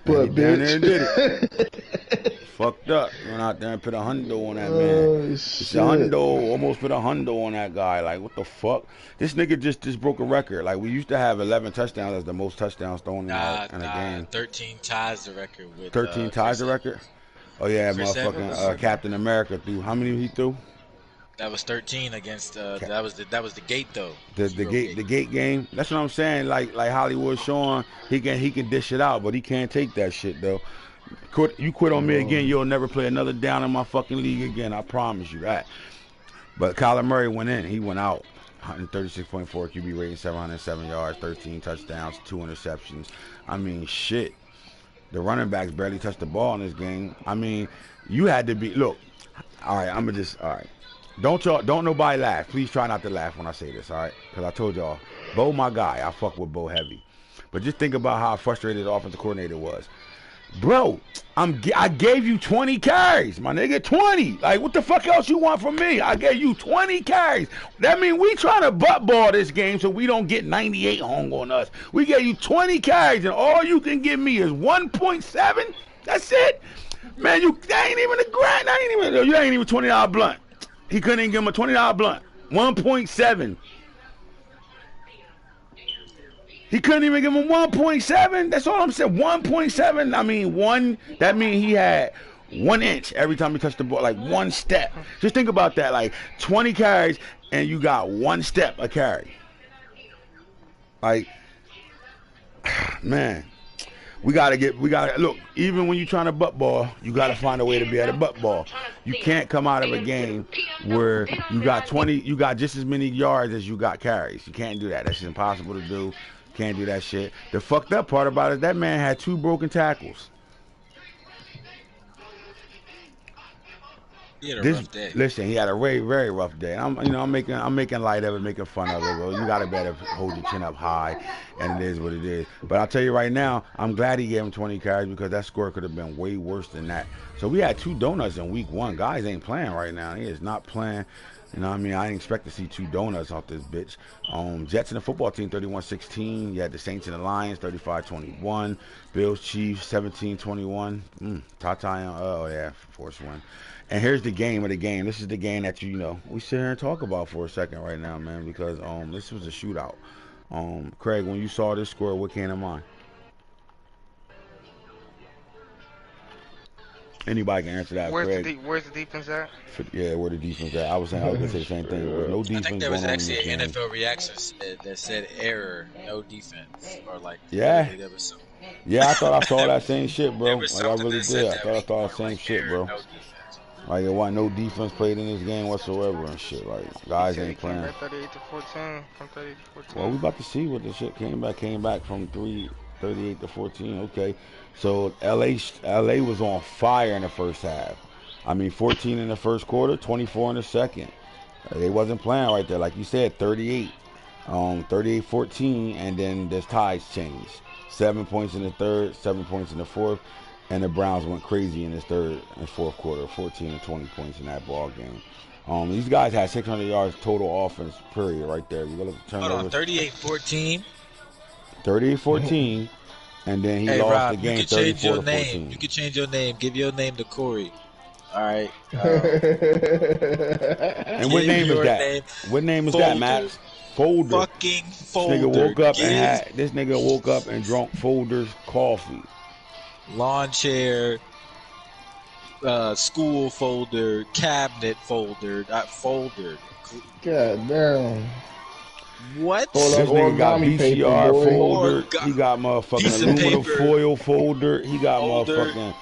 But Down there and did bitch. it. Fucked up. Went out there and put a hundo on that man. It's a hundo. Almost put a hundo on that guy. Like, what the fuck? This nigga just broke a record. Like, we used to have 11 touchdowns as the most touchdowns thrown in a game. 13 ties the record with 13 ties the record? Oh, yeah, motherfucking Captain America threw. How many he threw? That was 13 against. That was the gate though. The gate game. That's what I'm saying. Like Hollywood showing, he can dish it out, but he can't take that shit though. You quit on me again, you'll never play another down in my fucking league again. I promise you that. But Kyler Murray went in. He went out. 136.4 QB rating, 707 yards, 13 touchdowns, 2 interceptions. I mean, shit. The running backs barely touched the ball in this game. I mean, you had to be. Look. All right. All right. Don't nobody laugh. Please try not to laugh when I say this, all right? Because I told y'all, Bo my guy. I fuck with Bo heavy. But just think about how frustrated the offensive coordinator was. Bro, I gave you 20 carries, my nigga, 20. Like, what the fuck else you want from me? I gave you 20 carries. That means we trying to butt ball this game so we don't get 98 hung on us. We gave you 20 carries, and all you can give me is 1.7? That's it? Man, that ain't even a grand. You ain't even $20 blunt. He couldn't even give him a $20 blunt. 1.7. He couldn't even give him 1.7. That's all I'm saying. 1.7. I mean, that means he had 1 inch every time he touched the ball, like 1 step. Just think about that. Like 20 carries and you got 1 step a carry. Like, man. We gotta look, even when you're trying to butt ball, you gotta find a way to be able to butt ball. You can't come out of a game where you got just as many yards as you got carries. You can't do that. That's just impossible to do. Can't do that shit. The fucked up part about it is that man had 2 broken tackles. He had a rough day. Listen, he had a very, very rough day. I'm making light of it, making fun of it. Bro. You gotta better hold your chin up high, and it is what it is. But I'll tell you right now, I'm glad he gave him 20 carries because that score could have been way worse than that. So we had 2 donuts in week 1. Guys ain't playing right now. He is not playing. You know what I mean? I didn't expect to see 2 donuts off this bitch. Jets and the football team, 31-16. You had the Saints and the Lions, 35-21. Bills, Chiefs, 17-21. Oh, yeah, force win. And here's the game of the game. This is the game that we sit here and talk about for a second right now, man, because this was a shootout. Craig, when you saw this score, what came to mind? Anybody can answer that. Where's Craig. where's the defense at? Yeah, where the defense at? I was gonna say the same thing. No defense. I think there was going actually on an NFL reaction that said error, no defense, or like yeah. There was some, yeah, I thought I saw that same shit, bro. Like I really did. I thought I saw the same shit, bro. No like there wasn't no defense played in this game whatsoever and shit. Like guys ain't playing. 38-14 from 38-14. Well, we about to see what the shit came back from 38-14. Okay, so LA was on fire in the first half. I mean, 14 in the first quarter, 24 in the second. They wasn't playing right there, like you said, 38-14, and then the ties changed. 7 points in the third, 7 points in the fourth, and the Browns went crazy in this third and fourth quarter, 14 and 20 points in that ball game. These guys had 600 yards total offense, period, right there. You go look at the turnovers. Hold on, 38-14. 38-14, and then he lost Rob, the game 34-14. You can change your name. Give your name to Corey. All right. And what name is that? What name is that, Matt? Folder. Fucking Folder. This nigga woke up and drank Folder's coffee. Lawn chair, school folder, cabinet folder, not folder. God damn. What? This nigga got VCR folder. He got motherfucking aluminum foil folder. He got motherfucking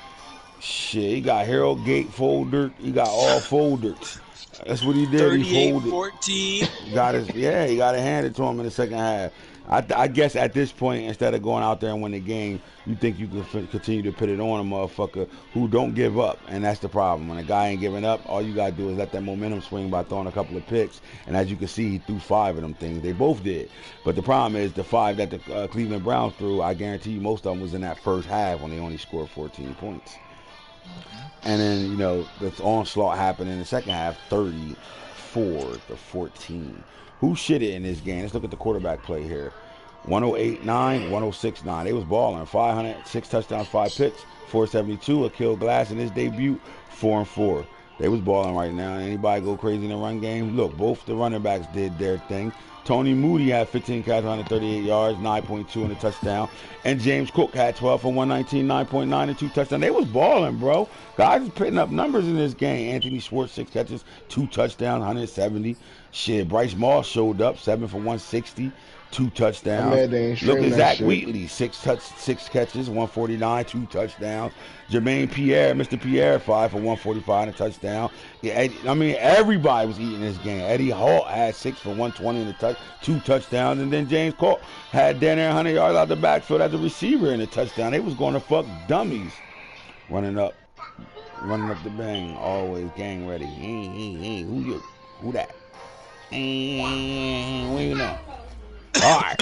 shit. He got Harold Gate folder. He got all folders. That's what he did. He folded. 38-14. He got it handed to him in the second half. I guess at this point, instead of going out there and win the game, you think you can continue to put it on a motherfucker who don't give up, and that's the problem. When a guy ain't giving up, all you gotta do is let that momentum swing by throwing a couple of picks. And as you can see, he threw 5 of them things. They both did. But the problem is the 5 that the Cleveland Browns threw, I guarantee you most of them was in that first half when they only scored 14 points. And then, you know, the onslaught happened in the second half, 34-14. Who shitted in this game? Let's look at the quarterback play here. 108.9, 106.9. They was balling. 500, 6 touchdowns, 5 picks, 472. Akil Glass in his debut, 4-4. They was balling right now. Anybody go crazy in the run game? Look, both the running backs did their thing. Tony Moody had 15 catches, 138 yards, 9.2 and a touchdown. And James Cook had 12 for 119, 9.9 and 2 touchdowns. They was balling, bro. Guys was putting up numbers in this game. Anthony Schwartz, 6 catches, 2 touchdowns, 170. Shit, Bryce Moss showed up, 7 for 160, 2 touchdowns. Look at Zach Wheatley, 6 catches, 149, 2 touchdowns. Jermaine Pierre, Mr. Pierre, 5 for 145 and a touchdown. Yeah, I mean, everybody was eating this game. Eddie Hall had 6 for 120 and 2 touchdowns. And then James Cook had down there 100 yards out the backfield as a receiver in a touchdown. They was going to fuck dummies. Running up the bang, always gang ready. Hey, who that? What do you know? All right.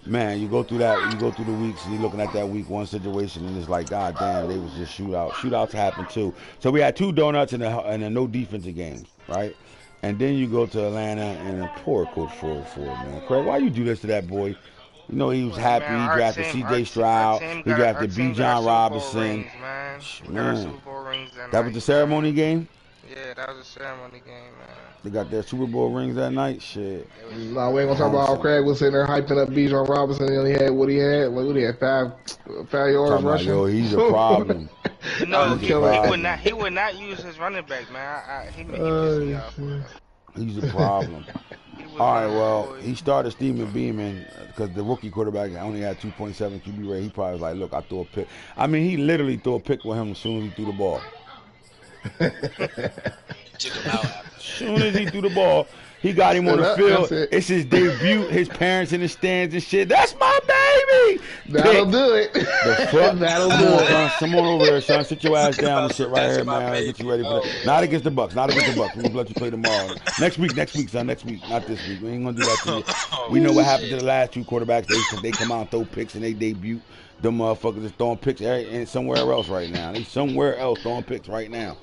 Man, you go through the weeks, and you're looking at that week 1 situation, and it's like, God damn, they was just shootouts. Shootouts happen too. So we had 2 donuts and a no defensive games, right? And then you go to Atlanta, and a poor coach 4-4, man. Craig, why you do this to that boy? You know he was happy. He drafted C.J. Stroud. He drafted B. John Robinson. That was the ceremony game? Yeah, that was a ceremony game, man. They got their Super Bowl rings that night? Shit. Nah, we ain't gonna talk about how Craig was sitting there hyping up Bijan Robinson and he had what he had. Like, what he had, 5 yards rushing? Yo, he's a problem. No, he would not use his running back, man. He pissed me off. He's a problem. All right, well, he started Steven Beeman because the rookie quarterback only had 2.7 QB rate. He probably was like, look, I threw a pick. I mean, he literally threw a pick with him as soon as he threw the ball. As soon as he threw the ball, he got him on the field. It's his debut. His parents in the stands and shit. That's my baby. That'll do it. The fuck? That'll do it. Come on over here, son. Sit your ass down and shit right here, man. Get you ready for that. Not against the Bucks. Not against the Bucks. We're gonna let you play tomorrow. Next week, son. Next week, not this week. We ain't gonna do that to you. We know what happened to the last 2 quarterbacks. They come out and throw picks and they debut. Them motherfuckers is throwing picks and somewhere else right now. They somewhere else throwing picks right now.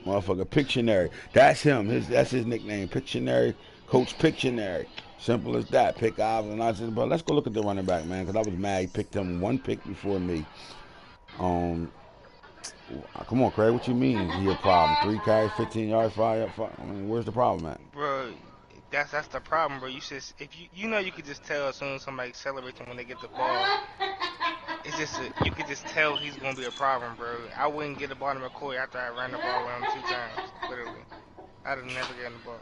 Motherfucker, Pictionary. That's him. That's his nickname. Pictionary. Coach Pictionary. Simple as that. Pick Ivan. And I said, but let's go look at the running back, man, because I was mad. He picked him 1 pick before me. Come on, Craig. What you mean he a problem? 3 carries, 15 yards, 5. I mean, where's the problem at? Bro, that's the problem, bro. You should, if you know, you could just tell as soon as somebody celebrates when they get the ball. It's just you could just tell he's gonna be a problem, bro. I wouldn't get the ball to McCoy after I ran the ball with him 2 times, literally. I'd have never gotten the ball.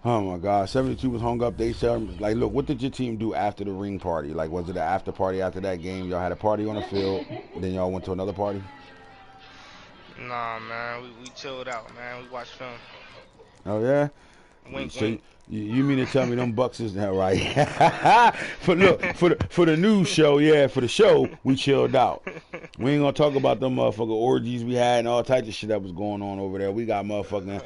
Oh my God, 72 was hung up. They said, like, look, what did your team do after the ring party? Like, was it an after party after that game? Y'all had a party on the field, then y'all went to another party? Nah, man, we chilled out, man. We watched film. Oh yeah. Wink, so wink. You mean to tell me them Bucks is that right? for the news show, yeah, for the show we chilled out. We ain't gonna talk about them motherfucking orgies we had and all types of shit that was going on over there. We got motherfucking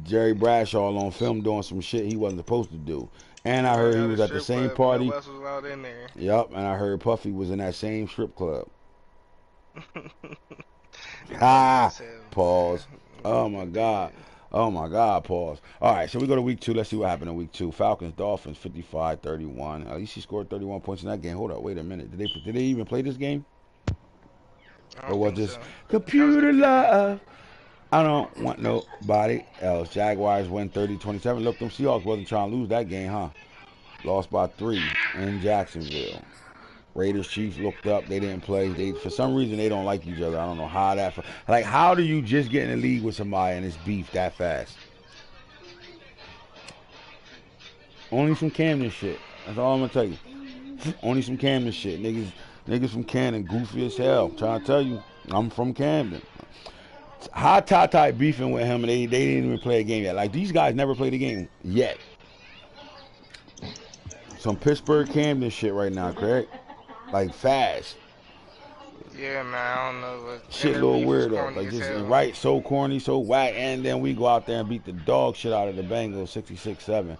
Jerry Bradshaw on film doing some shit he wasn't supposed to do. And I heard he was at the same party. Was out in there. Yup, and I heard Puffy was in that same strip club. Pause. Oh my God. Oh my God, pause. All right, so we go to week 2. Let's see what happened in week 2. Falcons, Dolphins, 55-31. At least he scored 31 points in that game. Hold up, wait a minute. Did they even play this game? Or was this computer love? I don't want nobody else. Jaguars win 30-27. Look, them Seahawks wasn't trying to lose that game, huh? Lost by 3 in Jacksonville. Raiders, Chiefs looked up. They didn't play. For some reason, they don't like each other. I don't know how that. Like, how do you just get in the league with somebody and it's beef that fast? Only some Camden shit. That's all I'm gonna tell you. Only some Camden shit. Niggas from Camden, goofy as hell. I'm trying to tell you, I'm from Camden. How Tata beefing with him and they didn't even play a game yet. Like, these guys never played a game yet. some Pittsburgh Camden shit right now, Craig. Like fast. Yeah, man, I don't know. But Shit, their little beef is weird though. corny Like as just hell. right, so corny, so whack, and then we go out there and beat the dog shit out of the Bengals, 66-7.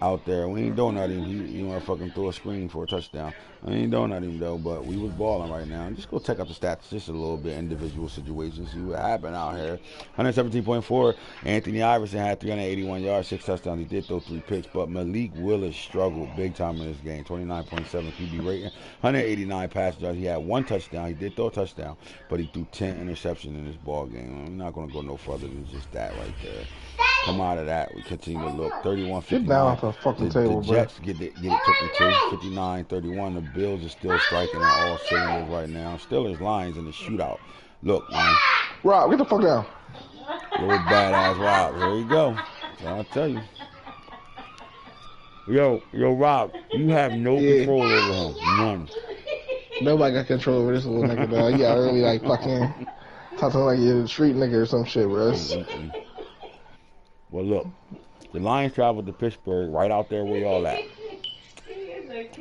Out there, we ain't doing nothing. He motherfucking threw a screen for a touchdown. We ain't doing nothing though, but we was balling right now. Just go check out the stats just a little bit, individual situations, see what happened out here. 117.4. Anthony Iverson had 381 yards, 6 touchdowns. He did throw 3 picks, but Malik Willis struggled big time in this game. 29.7 QB rating, 189 pass yards. He had 1 touchdown. He did throw a touchdown, but he threw 10 interceptions in this ball game. I'm not gonna go no further than just that right there. Come out of that, we continue to look. 31-59. Get down off the fucking table, The bro. Jets get it took them to 59-31. The Bills are still striking on all cylinders right now. Steelers Lions in the shootout. Look, man. Rob, get the fuck down. Little badass Rob. Here you go. So I'll tell you. Yo, Rob, you have no control over him. None. Nobody got control over this little nigga, dog. You got really like fucking talking like you're a street nigga or some shit, bro. Well, look, the Lions traveled to Pittsburgh, right out there where y'all at.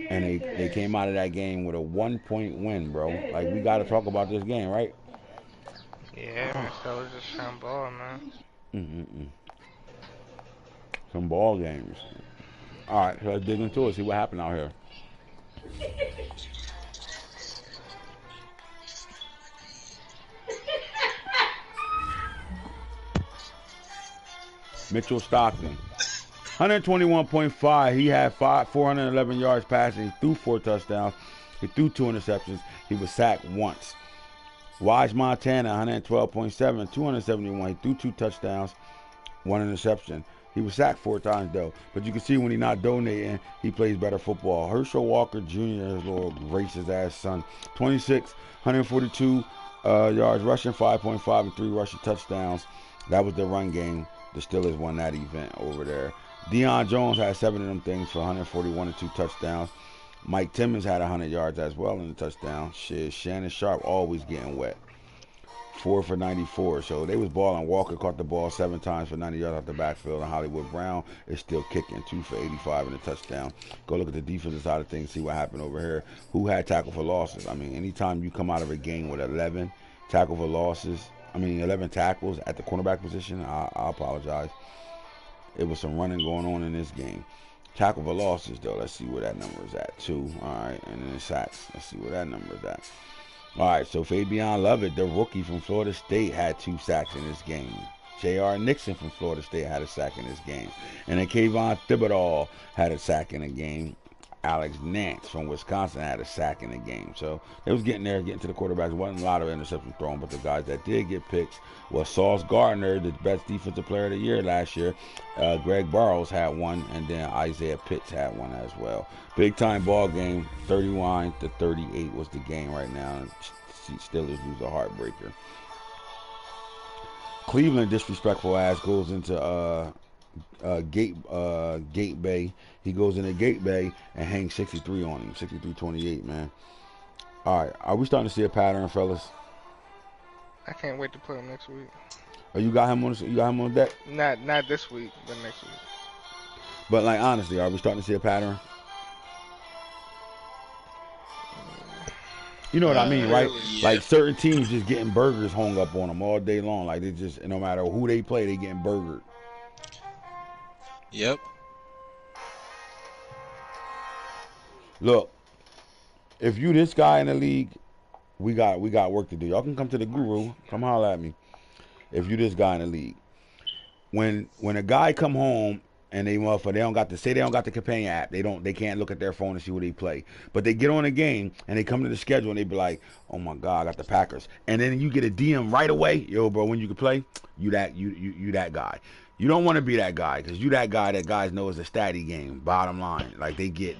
And they came out of that game with a 1-point win, bro. Like, we got to talk about this game, right? Yeah, man, so was just some ball, man. Some ball games. All right, so let's dig into it, see what happened out here. Mitchell Stockton, 121.5. He had 411 yards passing. He threw 4 touchdowns. He threw 2 interceptions. He was sacked once. Wise Montana, 112.7, 271. He threw 2 touchdowns, 1 interception. He was sacked 4 times, though. But you can see when he's not donating, he plays better football. Herschel Walker Jr., his little racist-ass son, 26, 142 yards rushing, 5.5 and 3 rushing touchdowns. That was the run game. The Steelers won that event over there. Deion Jones had 7 of them things for 141 and 2 touchdowns. Mike Timmons had 100 yards as well in the touchdown. Shit, Shannon Sharp always getting wet. 4 for 94. So they was balling. Walker caught the ball 7 times for 90 yards out the backfield. And Hollywood Brown is still kicking 2 for 85 in the touchdown. Go look at the defensive side of things, see what happened over here. Who had tackle for losses? I mean, anytime you come out of a game with 11 tackle for losses, 11 tackles at the cornerback position, I apologize. It was some running going on in this game. Tackle for losses, though. Let's see where that number is at, 2. All right, and then sacks. Let's see where that number is at. All right, so Fabian Lovett, the rookie from Florida State, had 2 sacks in this game. J.R. Nixon from Florida State had a sack in this game. And then Kayvon Thibodeau had a sack in the game. Alex Nance from Wisconsin had a sack in the game. So they was getting to the quarterbacks. Wasn't a lot of interceptions thrown, but the guys that did get picks was Sauce Gardner, the best defensive player of the year last year. Greg Burrows had 1, and then Isaiah Pitts had 1 as well. Big time ball game, 31-38 was the game right now. Steelers lose a heartbreaker. Cleveland disrespectful ass goes into Gate Bay. He goes into Gate Bay and hangs 63 on him. 63-28, man. All right, are we starting to see a pattern, fellas? I can't wait to play him next week. Oh, you got him on deck? Not this week, but next week. But like honestly, are we starting to see a pattern? You know what I mean, right? Yeah. Like certain teams just getting burgers hung up on them all day long. Like they just, no matter who they play, they getting burgered. Yep. Look, if you this guy in the league, we got work to do. Y'all can come to the guru. Come holler at me. If you this guy in the league, when a guy come home and they don't got the companion app, they can't look at their phone and see what they play, but they get on a game and they come to the schedule and they be like, oh my god, I got the Packers, and then you get a DM right away, yo bro, when you can play, you that guy. You don't want to be that guy, because you that guy that guys know is a statty game. Bottom line, like they get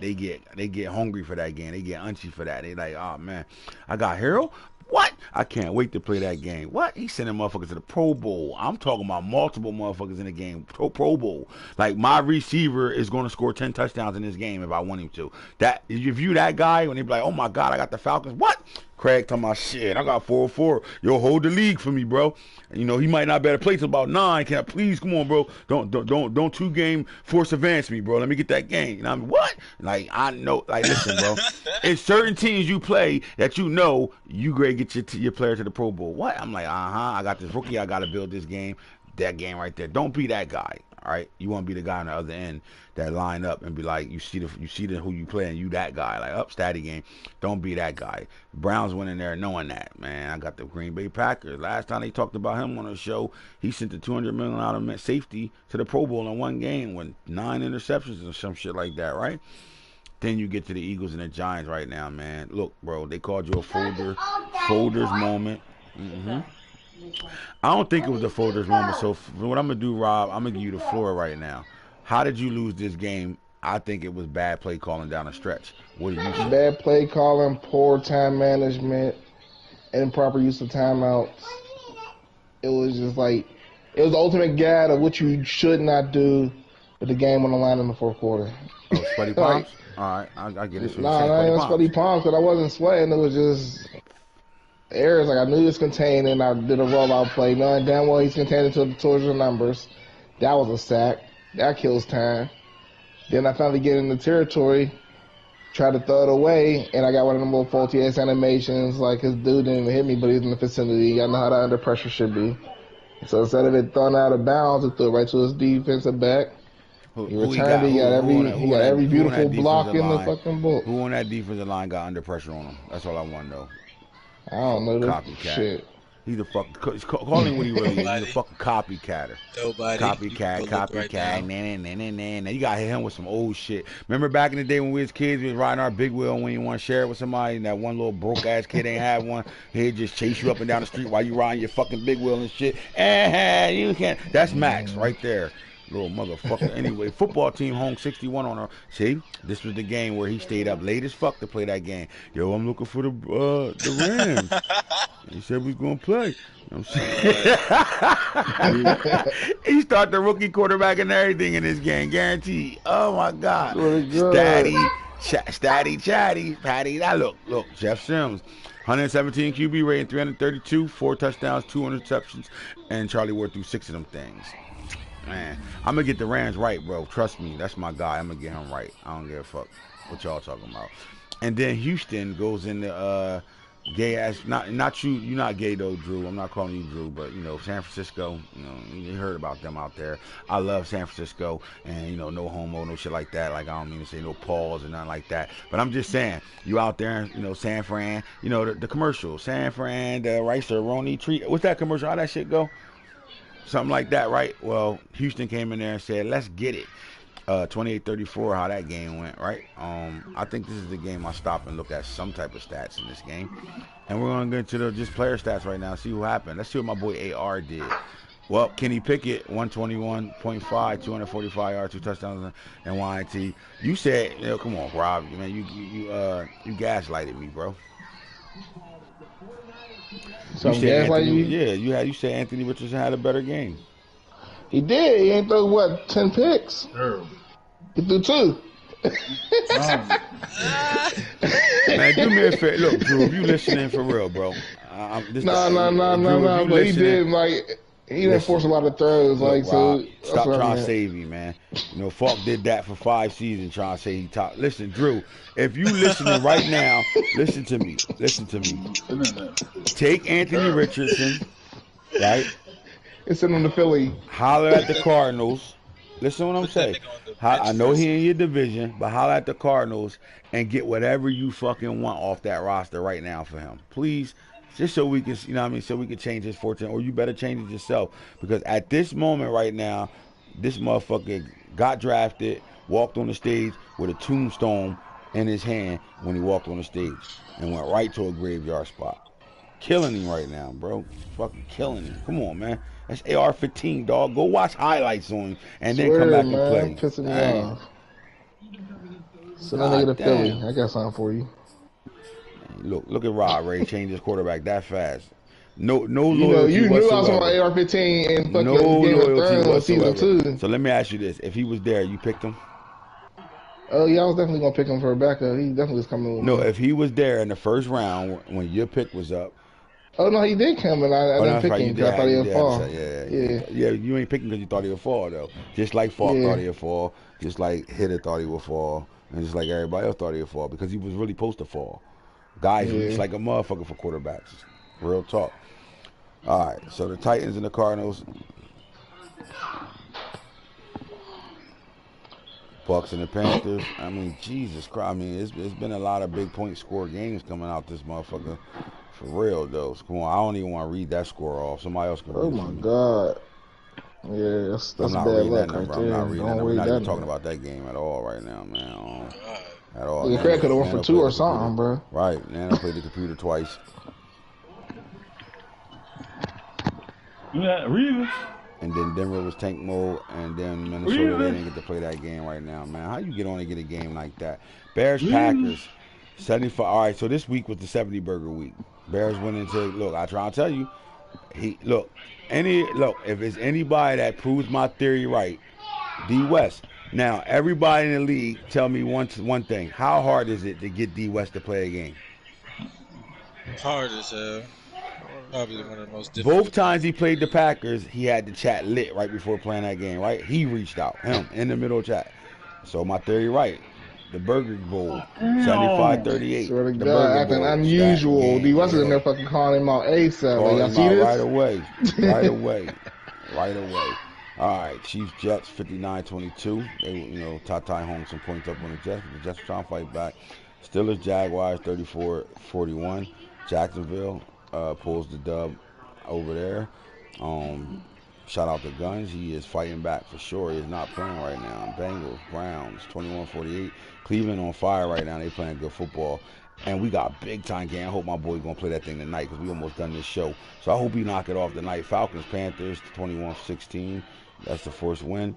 hungry for that game. They get unchy for that. They like, oh man, I got Hero. What? I can't wait to play that game. What? He's sending motherfuckers to the Pro Bowl. I'm talking about multiple motherfuckers in the game. Pro Bowl. Like my receiver is going to score 10 touchdowns in this game if I want him to. That if you that guy when they be like, oh my god, I got the Falcons. What? Craig talking about shit. I got 404. Yo, hold the league for me, bro. You know he might not be able to play till about 9. Can I please come on, bro? Don't 2-game force advance me, bro. Let me get that game. You know what I mean? What? Like I know. Like listen, bro. It's certain teams you play that you know you great get your player to the Pro Bowl. What? I'm like, I got this rookie. I got to build this game. That game right there. Don't be that guy. All right, you want to be the guy on the other end that line up and be like, you see the who you play and you that guy, like up statty game. Don't be that guy. Browns went in there knowing that, man. I got the Green Bay Packers. Last time they talked about him on the show, he sent the $200 million safety to the Pro Bowl in one game with 9 interceptions or some shit like that, right? Then you get to the Eagles and the Giants right now, man. Look, bro, they called you a folders moment. I don't think it was a folders moment. So what I'm gonna do, Rob, I'm gonna give you the floor right now. How did you lose this game? I think it was bad play calling down the stretch. What do you say? Bad play calling, poor time management, improper use of timeouts. It was just like it was the ultimate guide of what you should not do with the game on the line in the fourth quarter. Oh, sweaty palms. All right, I get it. So I ain't sweaty palms, but I wasn't sweating. It was just errors. Like I knew he was contained, and I did a rollout play, knowing damn well he's contained towards the numbers. That was a sack. That kills time. Then I finally get in the territory, try to throw it away, and I got one of them little faulty ass animations. Like his dude didn't even hit me, but he's in the vicinity. I know how that under pressure should be. So instead of it thrown out of bounds, it threw it right to his defensive back. He returned it. He got every beautiful block in the fucking book. Who on that defensive line got under pressure on him? That's all I want to know. I don't know this Copycat. shit. He's a fucking. Call him what he really is. He's a fucking copycatter. Nobody. Copycat. Nah. You gotta hit him with some old shit. Remember back in the day when we was kids, we was riding our big wheel, and when you want to share it with somebody, and that one little broke ass kid ain't have one, he'd just chase you up and down the street while you riding your fucking big wheel and shit. You can't. That's Max right there. Little motherfucker. Anyway, football team hung 61 on her. See, this was the game where he stayed up late as fuck to play that game. Yo, I'm looking for the Rams. He said we was gonna play. You know what I'm saying? He started the rookie quarterback and everything in this game, guaranteed. Oh my God. Statty, chatty, Patty. That look, Jeff Sims. 117 QB rating, 332, 4 touchdowns, 2 interceptions, and Charlie Ward threw 6 of them things. Man, I'm going to get the Rams right, bro. Trust me. That's my guy. I'm going to get him right. I don't give a fuck what y'all talking about. And then Houston goes into gay ass. Not you. You're not gay, though, Drew. I'm not calling you Drew. But, you know, San Francisco, you know, you heard about them out there. I love San Francisco. And, you know, no homo, no shit like that. Like, I don't mean to say no pause or nothing like that. But I'm just saying, you out there, you know, San Fran, you know, the commercial. San Fran, the rice-a-roni treat. What's that commercial? How that shit go? Something like that, right? Well, Houston came in there and said, let's get it. 28-34, how that game went, right? I think this is the game I stop and look at some type of stats in this game. And we're going to get to the just player stats right now, see what happened. Let's see what my boy AR did. Well, Kenny Pickett, 121.5, 245 yards, 2 touchdowns, and 1 INT. You said, you know, come on, Rob, man, you gaslighted me, bro. So you said Anthony Richardson had a better game. He did. He ain't throw what 10 picks. He threw 2. Man, do me a favor. Look, Drew, if you listening for real, bro. No. But he did like he didn't force a lot of throws. Look, like Rob, so. Stop trying to save me, man. You know, Falk did that for 5 seasons, trying to say he top. Listen, Drew, if you listening right now, listen to me. Take Anthony Richardson, right? It's in the Philly. Holler at the Cardinals. Listen to what I'm saying. I know he in your division, but holler at the Cardinals and get whatever you fucking want off that roster right now for him. Please. Just so we can, you know what I mean, so we can change his fortune, or you better change it yourself. Because at this moment right now, this motherfucker got drafted, walked on the stage with a tombstone in his hand when he walked on the stage and went right to a graveyard spot. Killing him right now, bro. Fucking killing him. Come on, man. That's AR-15, dog. Go watch highlights on him and then come back and play. Pissing me off. Send that nigga to Philly. I got something for you. Look at Rob Ray change his quarterback that fast. No you loyalty. You knew I was on my AR-15 and fucking Game of Thrones season 2. So let me ask you this: if he was there, you picked him? Oh yeah, I was definitely gonna pick him for a backup. He definitely was coming with No, me. if he was there in the first round when your pick was up. Oh no, he did come, and I Oh, no, didn't that's pick right. him because I thought he You would did have to fall. say, Yeah, yeah. You ain't picking because you thought he would fall though. Just like Falk thought yeah, he would fall. Just like Hitter thought he would fall, and just like everybody else thought he would fall because he was really supposed to fall. Guys reach yeah. like a motherfucker for quarterbacks. Real talk. All right, so the Titans and the Cardinals, Bucks and the Panthers. I mean, Jesus Christ. I mean, it's been a lot of big point score games coming out this motherfucker. For real though. Come on, I don't even want to read that score off. Somebody else can read Oh it for my me. God. Yeah, I'm that's not bad reading that luck right number. I'm there. not reading that Don't number. We're read not that even talking number. about that game at all right now, man. God. At all. Nigga, Craig could have went for Nano 2 played or the computer. something, bro. Right. Nano played the computer twice. Yeah, Reeves. And then Denver was tank mode. And then Minnesota, they Reeves. didn't get to play that game right now, man. How you get on and get a game like that? Bears, Reeves. Packers, 75. All right, so this week was the 70 burger week. Bears went into, look, I try to tell you, look, if it's anybody that proves my theory right, D West. Now, everybody in the league, tell me one thing. How hard is it to get D West to play a game? Hard as hell. Probably one of the most Both difficult times games. he played the Packers, he had the chat lit right before playing that game, right? He reached out, him, in the middle chat. So my theory right. The Burger Bowl, Damn. 75-38. Swear to The God, Burger acting Bowl, that unusual. D game, West is in yeah. there fucking calling him out ASAP. Like, Called y'all him see out right this? away. Right away. Right away. All right, Chiefs Jets 59-22. They, Ty hung some points up on the Jets, but the Jets were trying to fight back. Steelers Jaguars 34-41. Jacksonville pulls the dub over there. Shout out to Guns. He is fighting back for sure. He is not playing right now. Bengals, Browns, 21-48. Cleveland on fire right now. They playing good football. And we got a big time game. I hope my boy gonna play that thing tonight because we almost done this show. So I hope he knock it off tonight. Falcons, Panthers, 21-16. That's the first win.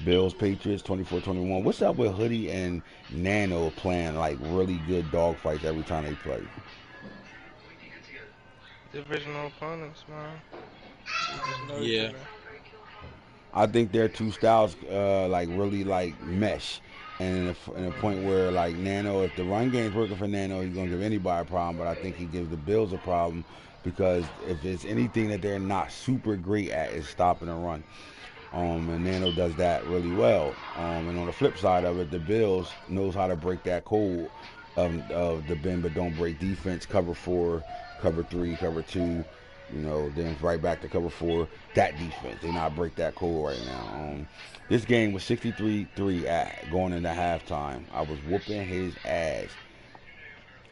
Bills, Patriots, 24-21. What's up with Hoodie and Nano playing like really good dog fights every time they play? Divisional opponents, man. You just know each Yeah. other. I think their two styles like really like mesh, and in a point where like Nano, if the run game's working for Nano, he's gonna give anybody a problem. But I think he gives the Bills a problem because if it's anything that they're not super great at is stopping the run. And Nano does that really well. And on the flip side of it, the Bills knows how to break that code of the bend but don't break defense, cover 4, cover 3, cover 2. Then right back to cover 4. That defense, they not break that code right now. This game was 63-3 at going into halftime. I was whooping his ass,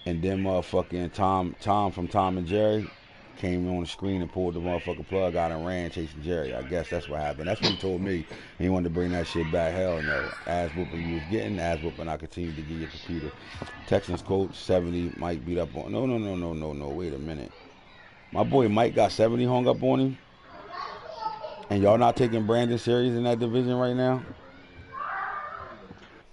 and then motherfucking Tom from Tom and Jerry came on the screen and pulled the motherfucking plug out and ran chasing Jerry. I guess that's what happened. That's what he told me. He wanted to bring that shit back. Hell no. Ass whooping you was getting, ass whooping I continue to give your computer. Texans coach 70. Mike beat up on. No. Wait a minute. My boy Mike got 70 hung up on him. And y'all not taking Brandon serious in that division right now?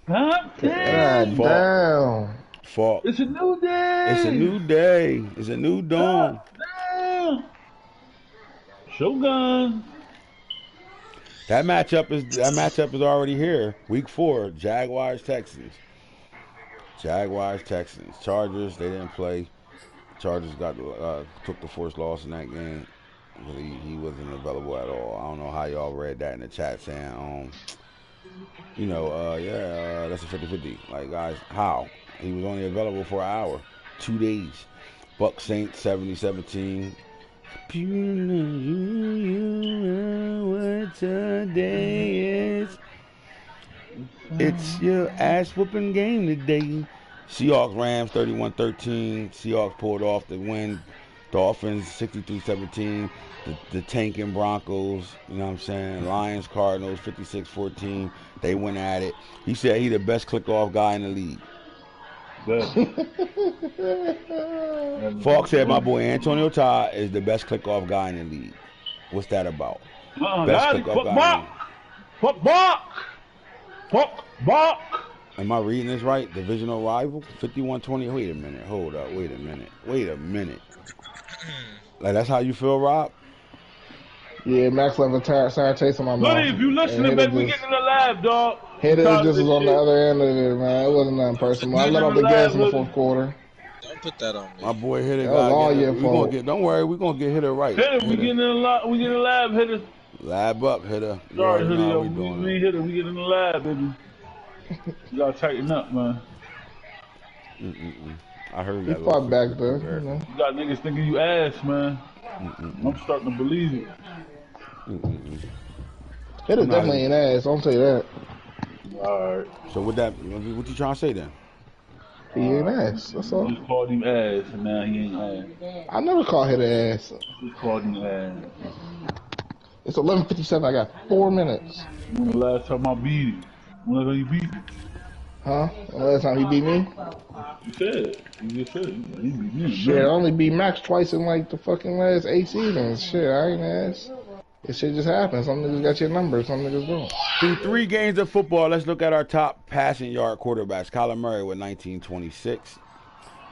God God damn. damn. Falk. It's a new day. It's a new day. It's a new dawn. Damn. Shogun. That matchup is already here. Week 4, Jaguars Texans. Chargers, they didn't play. Chargers took the first loss in that game. He wasn't available at all. I don't know how y'all read that in the chat saying, that's a 50-50. Like, guys, how? He was only available for an hour, 2 days. Buck Saints 70-17. What today is? It's your ass whooping game today. Seahawks Rams 31-13. Seahawks pulled off the win. Dolphins 63-17. The tanking Broncos, you know what I'm saying? Lions Cardinals 56-14. They went at it. He said he the best click off guy in the league. Falk said my boy Antonio Todd is the best click off guy in the league. What's that about? Best click off guy in the league. Fuck. Am I reading this right? Divisional rival? 51-20. Wait a minute. Hold up. Wait a minute. Like, that's how you feel, Rob? Yeah, Max left a sour taste in my mouth. Hoodie, if you And listening, baby, we getting in the lab, dog. Hitter Tired of just this was on the shit. other end of it, man. It wasn't nothing personal. I Get let in off the the gas lab, in the Hoodie. fourth quarter. Don't put that on My me. boy Hitter That was got all get it. your We gonna fault. get. Don't worry, we gonna get Hitter right. Hitter, we Hitter, getting in the lab. We getting in the lab, Hitter. lab up, Hitter. You Sorry, already know Hoodie, how yo. we doing We it. Hitter. We getting in the lab, baby. You gotta tighten up, man. I heard He that little fought back freaky there, there. you know. You got niggas thinking you ass, man. I'm starting to believe it. Hitter I'm not definitely even. ain't ass. I'll tell you that. All right. So with that, what you trying to say then? He ain't ass. That's You all. just called him ass, and now he ain't ass. I never call Hitter ass. You just called him ass. It's 11:57. I got 4 minutes. When the last time I beat him? When you beat him? Huh? The last time he beat me? You said. You just said. He beat me. Shit, I only beat Max twice in like the fucking last 8 seasons. Shit, I ain't ass. This shit just happens. Some niggas got your number, some niggas don't. Through 3 games of football, let's look at our top passing yard quarterbacks. Kyler Murray with 1926.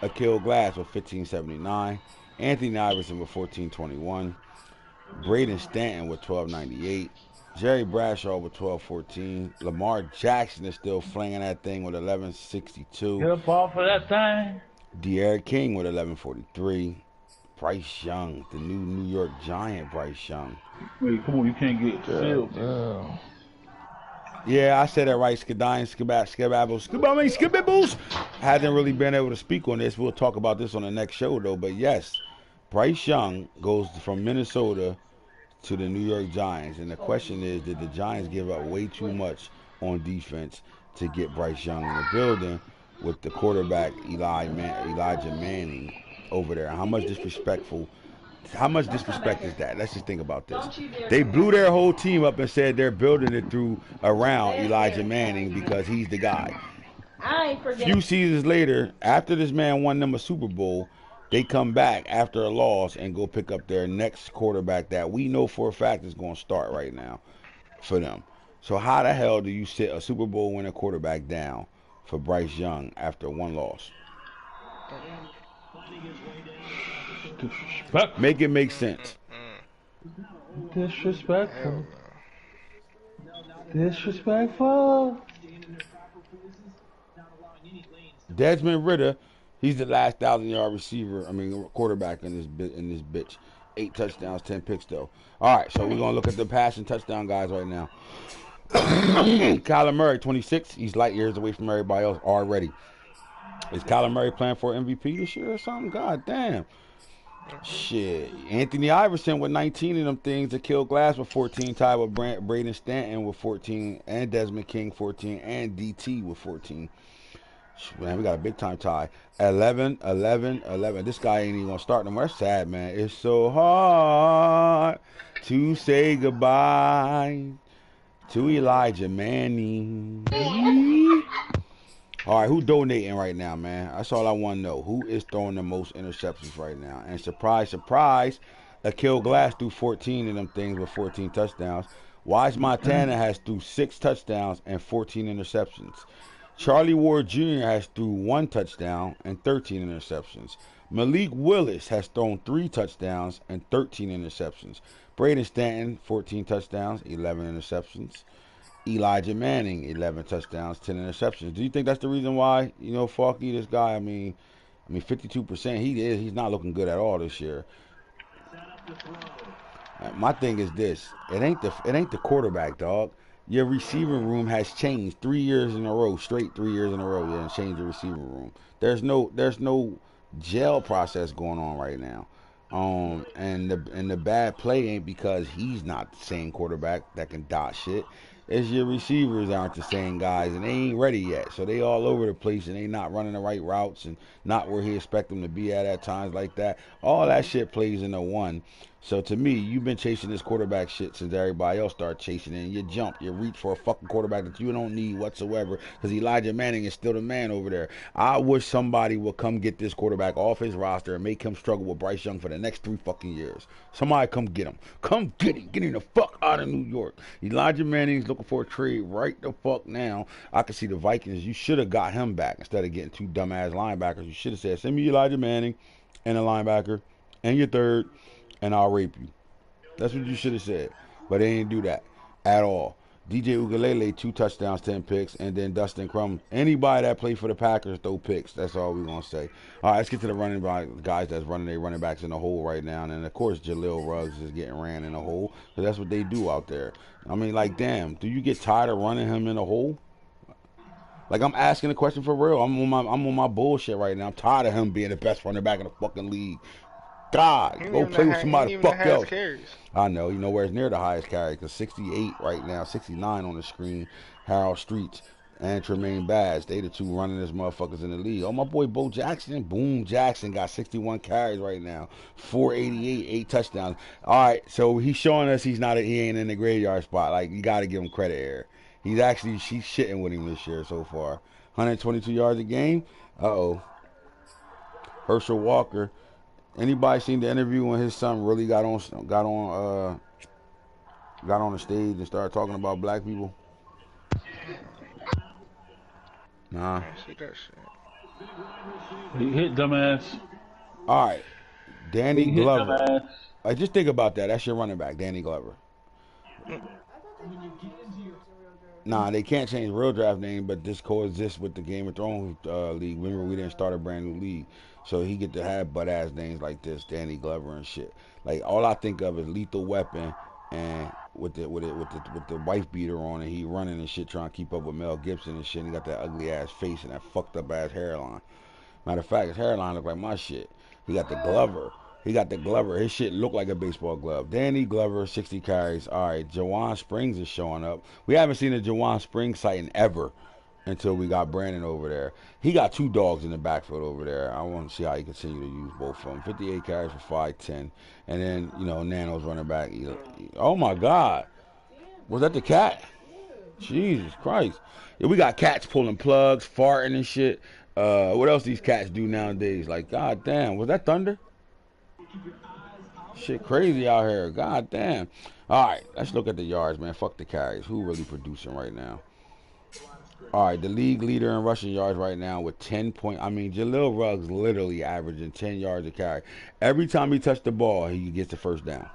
Akil Glass with 1579. Anthony Iverson with 1421. Braden Stanton with 1298. Jerry Bradshaw with 1214. Lamar Jackson is still flinging that thing with 1162. Get up off of that thing. De'Aaron King with 1143. Bryce Young, the new New York Giant Bryce Young. Wait, come on, you can't get filled. Yeah, I said that right. Skibabbles. Hasn't really been able to speak on this. We'll talk about this on the next show, though. But yes, Bryce Young goes from Minnesota to the New York Giants. And the question is, did the Giants give up way too much on defense to get Bryce Young in the building with the quarterback Elijah Manning over there? How much disrespect is that? Let's just think about this. They blew their whole team up and said they're building it around Elijah Manning because he's the guy. A few seasons later, after this man won them a Super Bowl, they come back after a loss and go pick up their next quarterback that we know for a fact is going to start right now for them. So how the hell do you sit a Super Bowl winning quarterback down for Bryce Young after one loss? Make it make sense. Disrespectful. Disrespectful. Desmond Ridder, he's the last 1,000-yard quarterback in this bitch. 8 touchdowns, 10 picks though. All right, so we're gonna look at the passing touchdown guys right now. Kyler Murray, 26. He's light years away from everybody else already. Is Kyler Murray playing for MVP this year or something? God damn. Shit. Anthony Iverson with 19 of them things. Akil Glass with 14. Tied with Braden Stanton with 14. And Desmond King 14. And DT with 14. Man, we got a big time tie. 11. This guy ain't even gonna start no more. That's sad, man. It's so hard to say goodbye to Elijah Manning. All right, who donating right now, man? That's all I want to know. Who is throwing the most interceptions right now? And surprise, surprise, Akil Glass threw 14 of them things with 14 touchdowns. Wise Montana has threw 6 touchdowns and 14 interceptions. Charlie Ward Jr. has threw 1 touchdown and 13 interceptions. Malik Willis has thrown 3 touchdowns and 13 interceptions. Braden Stanton, 14 touchdowns, 11 interceptions. Elijah Manning, 11 touchdowns, 10 interceptions. Do you think that's the reason why, Falky, this guy, 52%, he's not looking good at all this year. My thing is this, it ain't the quarterback, dog. Your receiving room has changed 3 years in a row, straight 3 years in a row. Yeah, changed the receiving room. There's no gel process going on right now. And the bad play ain't because he's not the same quarterback that can dot shit. It's your receivers aren't the same guys, and they ain't ready yet. So they all over the place, and they not running the right routes and not where he expect them to be at times like that. All that shit plays into one. So to me, you've been chasing this quarterback shit since everybody else started chasing it. And you reach for a fucking quarterback that you don't need whatsoever because Elijah Manning is still the man over there. I wish somebody would come get this quarterback off his roster and make him struggle with Bryce Young for the next 3 fucking years. Somebody come get him. Come get him. Get him the fuck out of New York. Elijah Manning's looking for a trade right the fuck now. I can see the Vikings. You should have got him back instead of getting 2 dumbass linebackers. You should have said, send me Elijah Manning and a linebacker and your third, and I'll rape you. That's what you should have said. But they didn't do that at all. DJ Ugalele, 2 touchdowns, 10 picks, and then Dustin Crum. Anybody that played for the Packers throw picks. That's all we're gonna say. All right, let's get to the running back guys that's running their running backs in the hole right now. And of course, Jaleel Ruggs is getting ran in the hole because that's what they do out there. I mean, like, damn, do you get tired of running him in the hole? Like, I'm asking the question for real. I'm on my bullshit right now. I'm tired of him being the best running back in the fucking league. God, He ain't go even play with he ain't somebody even the fuck highest else. carries. I know, you know where it's near the highest carry because 68 right now, 69 on the screen. Harold Streets and Tremaine Bass, they the 2 running this motherfuckers in the league. Oh, my boy Bo Jackson, Boom Jackson got 61 carries right now, 488, 8 touchdowns. All right, so he's showing us he ain't in the graveyard spot. Like, you got to give him credit here. She's shitting with him this year so far. 122 yards a game. Herschel Walker. Anybody seen the interview when his son really got on the stage and started talking about black people? Nah. I ain't see that shit. He hit dumbass. All right, Danny He hit Glover. dumbass. Just think about that. That's your running back, Danny Glover. Nah, they can't change the real draft name, but this coexists with the Game of Thrones league. Remember, we didn't start a brand new league, so he get to have butt ass names like this, Danny Glover and shit. Like, all I think of is Lethal Weapon, and with the wife beater on, and he running and shit, trying to keep up with Mel Gibson and shit. And he got that ugly ass face and that fucked up ass hairline. Matter of fact, his hairline look like my shit. He got the Glover. His shit look like a baseball glove. Danny Glover, 60 carries. All right, Jawan Springs is showing up. We haven't seen a Jawan Springs sighting ever until we got Brandon over there. He got 2 dogs in the backfield over there. I want to see how he continue to use both of them. 58 carries for 510. And then, Nano's running back. Oh, my God. Was that the cat? Jesus Christ. Yeah, we got cats pulling plugs, farting and shit. What else these cats do nowadays? Like, god damn, was that thunder? Shit crazy out here. God damn. All right, let's look at the yards, man. Fuck the carries. Who really producing right now? All right, the league leader in rushing yards right now with 10 point. I mean, Jaleel Ruggs literally averaging 10 yards a carry. Every time he touched the ball, he gets the first down.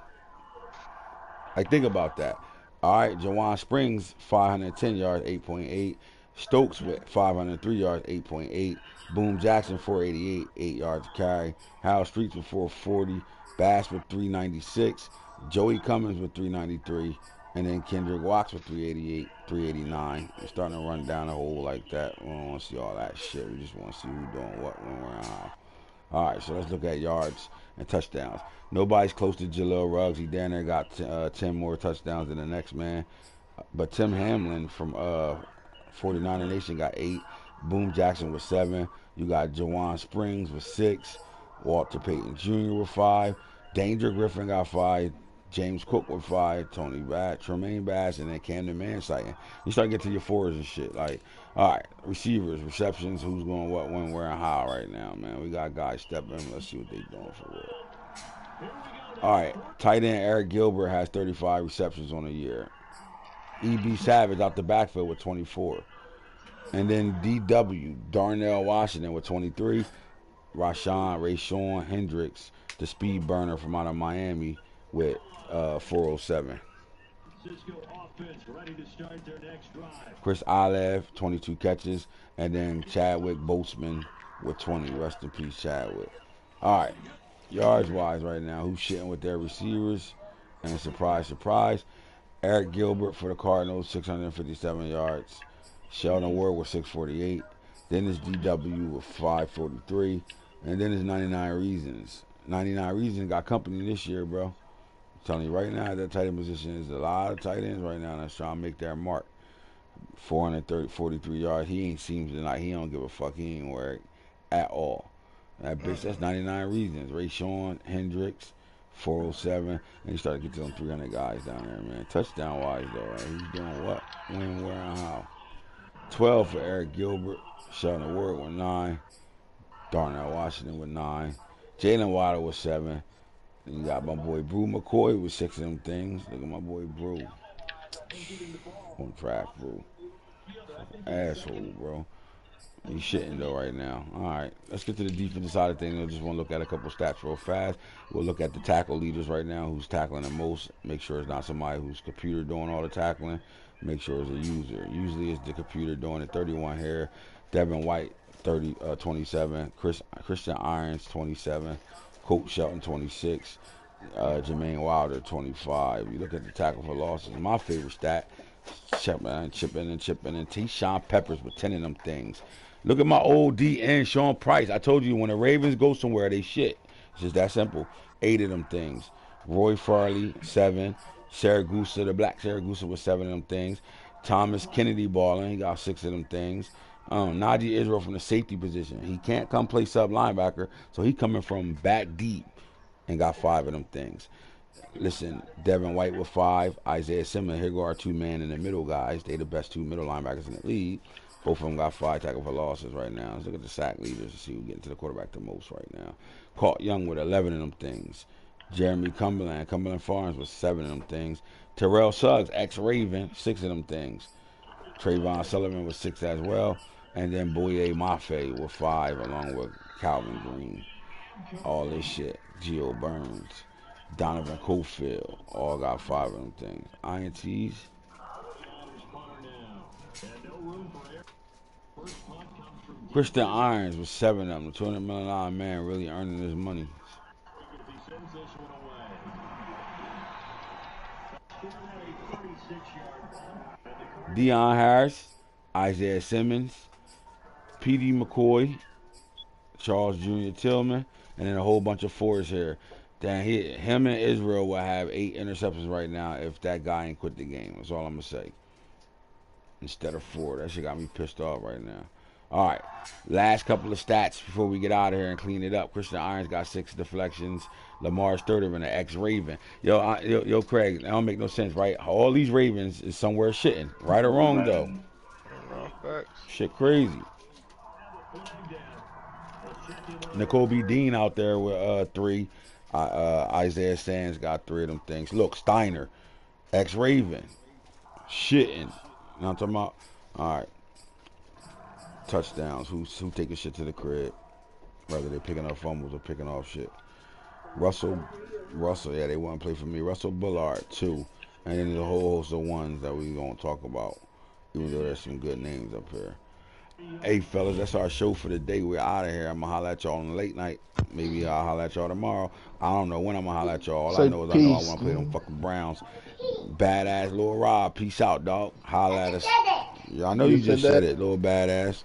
Like, think about that. All right, Jawan Springs, 510 yards, 8.8. Stokes with 503 yards, 8.8. Boom Jackson, 488, 8 yards a carry. Hal Streets with 440. Bass with 396. Joey Cummins with 393. And then Kendrick Watts with 388, 389. We're starting to run down the hole like that. We don't want to see all that shit. We just want to see who's doing what, when, where, and how. All right, so let's look at yards and touchdowns. Nobody's close to Jaleel Ruggs. He down there got 10 more touchdowns than the next man. But Tim Hamlin from 49er Nation got 8. Boom Jackson with 7. You got Jawan Springs with 6. Walter Payton Jr. with 5. Danger Griffin got 5. James Cook with 5. Tony Bass, Tremaine Bass, and then Camden Mansighton. You start getting to your 4s and shit. Like, all right, receivers, receptions, who's going what, when, where, and how right now, man. We got guys stepping in. Let's see what they doing for real. All right, tight end Eric Gilbert has 35 receptions on the year. E.B. Savage out the backfield with 24. And then D.W. Darnell Washington with 23. Rashawn Hendricks, the speed burner from out of Miami, with 407. Chris Olive, 22 catches. And then Chadwick Boseman with 20. Rest in peace, Chadwick. All right, yards-wise right now, who's shitting with their receivers? And surprise, surprise, Eric Gilbert for the Cardinals, 657 yards. Sheldon Ward with 648. Then it's DW with 543. And then it's 99 Reasons. 99 Reasons got company this year, bro. I'm telling you right now, that tight end position is a lot of tight ends right now that's trying to make their mark. 443 yards. He ain't seems tonight. He don't give a fuck. He ain't worried at all. That bitch, that's 99 Reasons. Rashawn Hendricks, 407. And you start to get to them 300 guys down there, man. Touchdown wise, though, right? He's doing what? When, where, and how. 12 for Eric Gilbert. Sheldon Ward with 9. Darnell Washington with 9. Jalen Waddle with 7. And you got my boy Brew McCoy with 6 of them things. Look at my boy Brew. On track, Brew. Asshole, bro. He's shitting though right now. All right, let's get to the defensive side of things. I just want to look at a couple stats real fast. We'll look at the tackle leaders right now. Who's tackling the most? Make sure it's not somebody who's computer doing all the tackling. Make sure it's a user. Usually it's the computer doing it. 31 here. Devin White 27. Christian Irons 27. Coach Shelton 26. Jermaine Wilder 25. You look at the tackle for losses. My favorite stat. Chipping and chipping and T-Sean Peppers with 10 of them things. Look at my old DN, Sean Price. I told you when the Ravens go somewhere, they shit. It's just that simple. 8 of them things. Roy Farley, 7. Saragusa, the black Saragusa with 7 of them things. Thomas Kennedy balling, he got 6 of them things. Najee Israel from the safety position. He can't come play sub linebacker, so he coming from back deep and got 5 of them things. Listen, Devin White with 5, Isaiah Simmons. Here go our 2 man in the middle guys. They the best 2 middle linebackers in the league. Both of them got 5 tackle for losses right now. Let's look at the sack leaders to see who's getting to the quarterback the most right now. Caught Young with 11 of them things. Jeremy Cumberland Farms with 7 of them things. Terrell Suggs, ex-Raven, 6 of them things. Trayvon Sullivan with 6 as well. And then Boye Mafe with 5 along with Calvin Green. All this shit. Gio Burns. Donovan Cofield, all got 5 of them things. AntHits. Christian Irons with 7 of them. The $200 million man really earning his money. Deion Harris, Isaiah Simmons, P.D. McCoy, Charles Jr. Tillman, and then a whole bunch of 4s here. Then him and Israel will have 8 interceptions right now if that guy ain't quit the game. That's all I'm going to say. Instead of 4. That shit got me pissed off right now. All right. Last couple of stats before we get out of here and clean it up. Christian Irons got 6 deflections. Lamar Sturtevant, an ex-Raven. Yo, Craig, that don't make no sense, right? All these Ravens is somewhere shitting. Right or wrong, though? Shit crazy. Nicole B. Dean out there with 3. Isaiah Sands got 3 of them things. Look, Steiner, ex-Raven, shitting. You know what I'm talking about? All right. Touchdowns. Who taking shit to the crib? Whether they're picking up fumbles or picking off shit. Russell, yeah, they want to play for me. Russell Bullard, 2. And then there's a whole host of ones that we going to talk about. Even though there's some good names up here. Hey, fellas, that's our show for the day. We're out of here. I'm going to holler at y'all on the late night. Maybe I'll holler at y'all tomorrow. I don't know when I'm going to holler at y'all. All I know is I want to play them fucking Browns. Badass Lil Rob. Peace out, dog. Holler at us. Yeah, I know you just said it, little badass.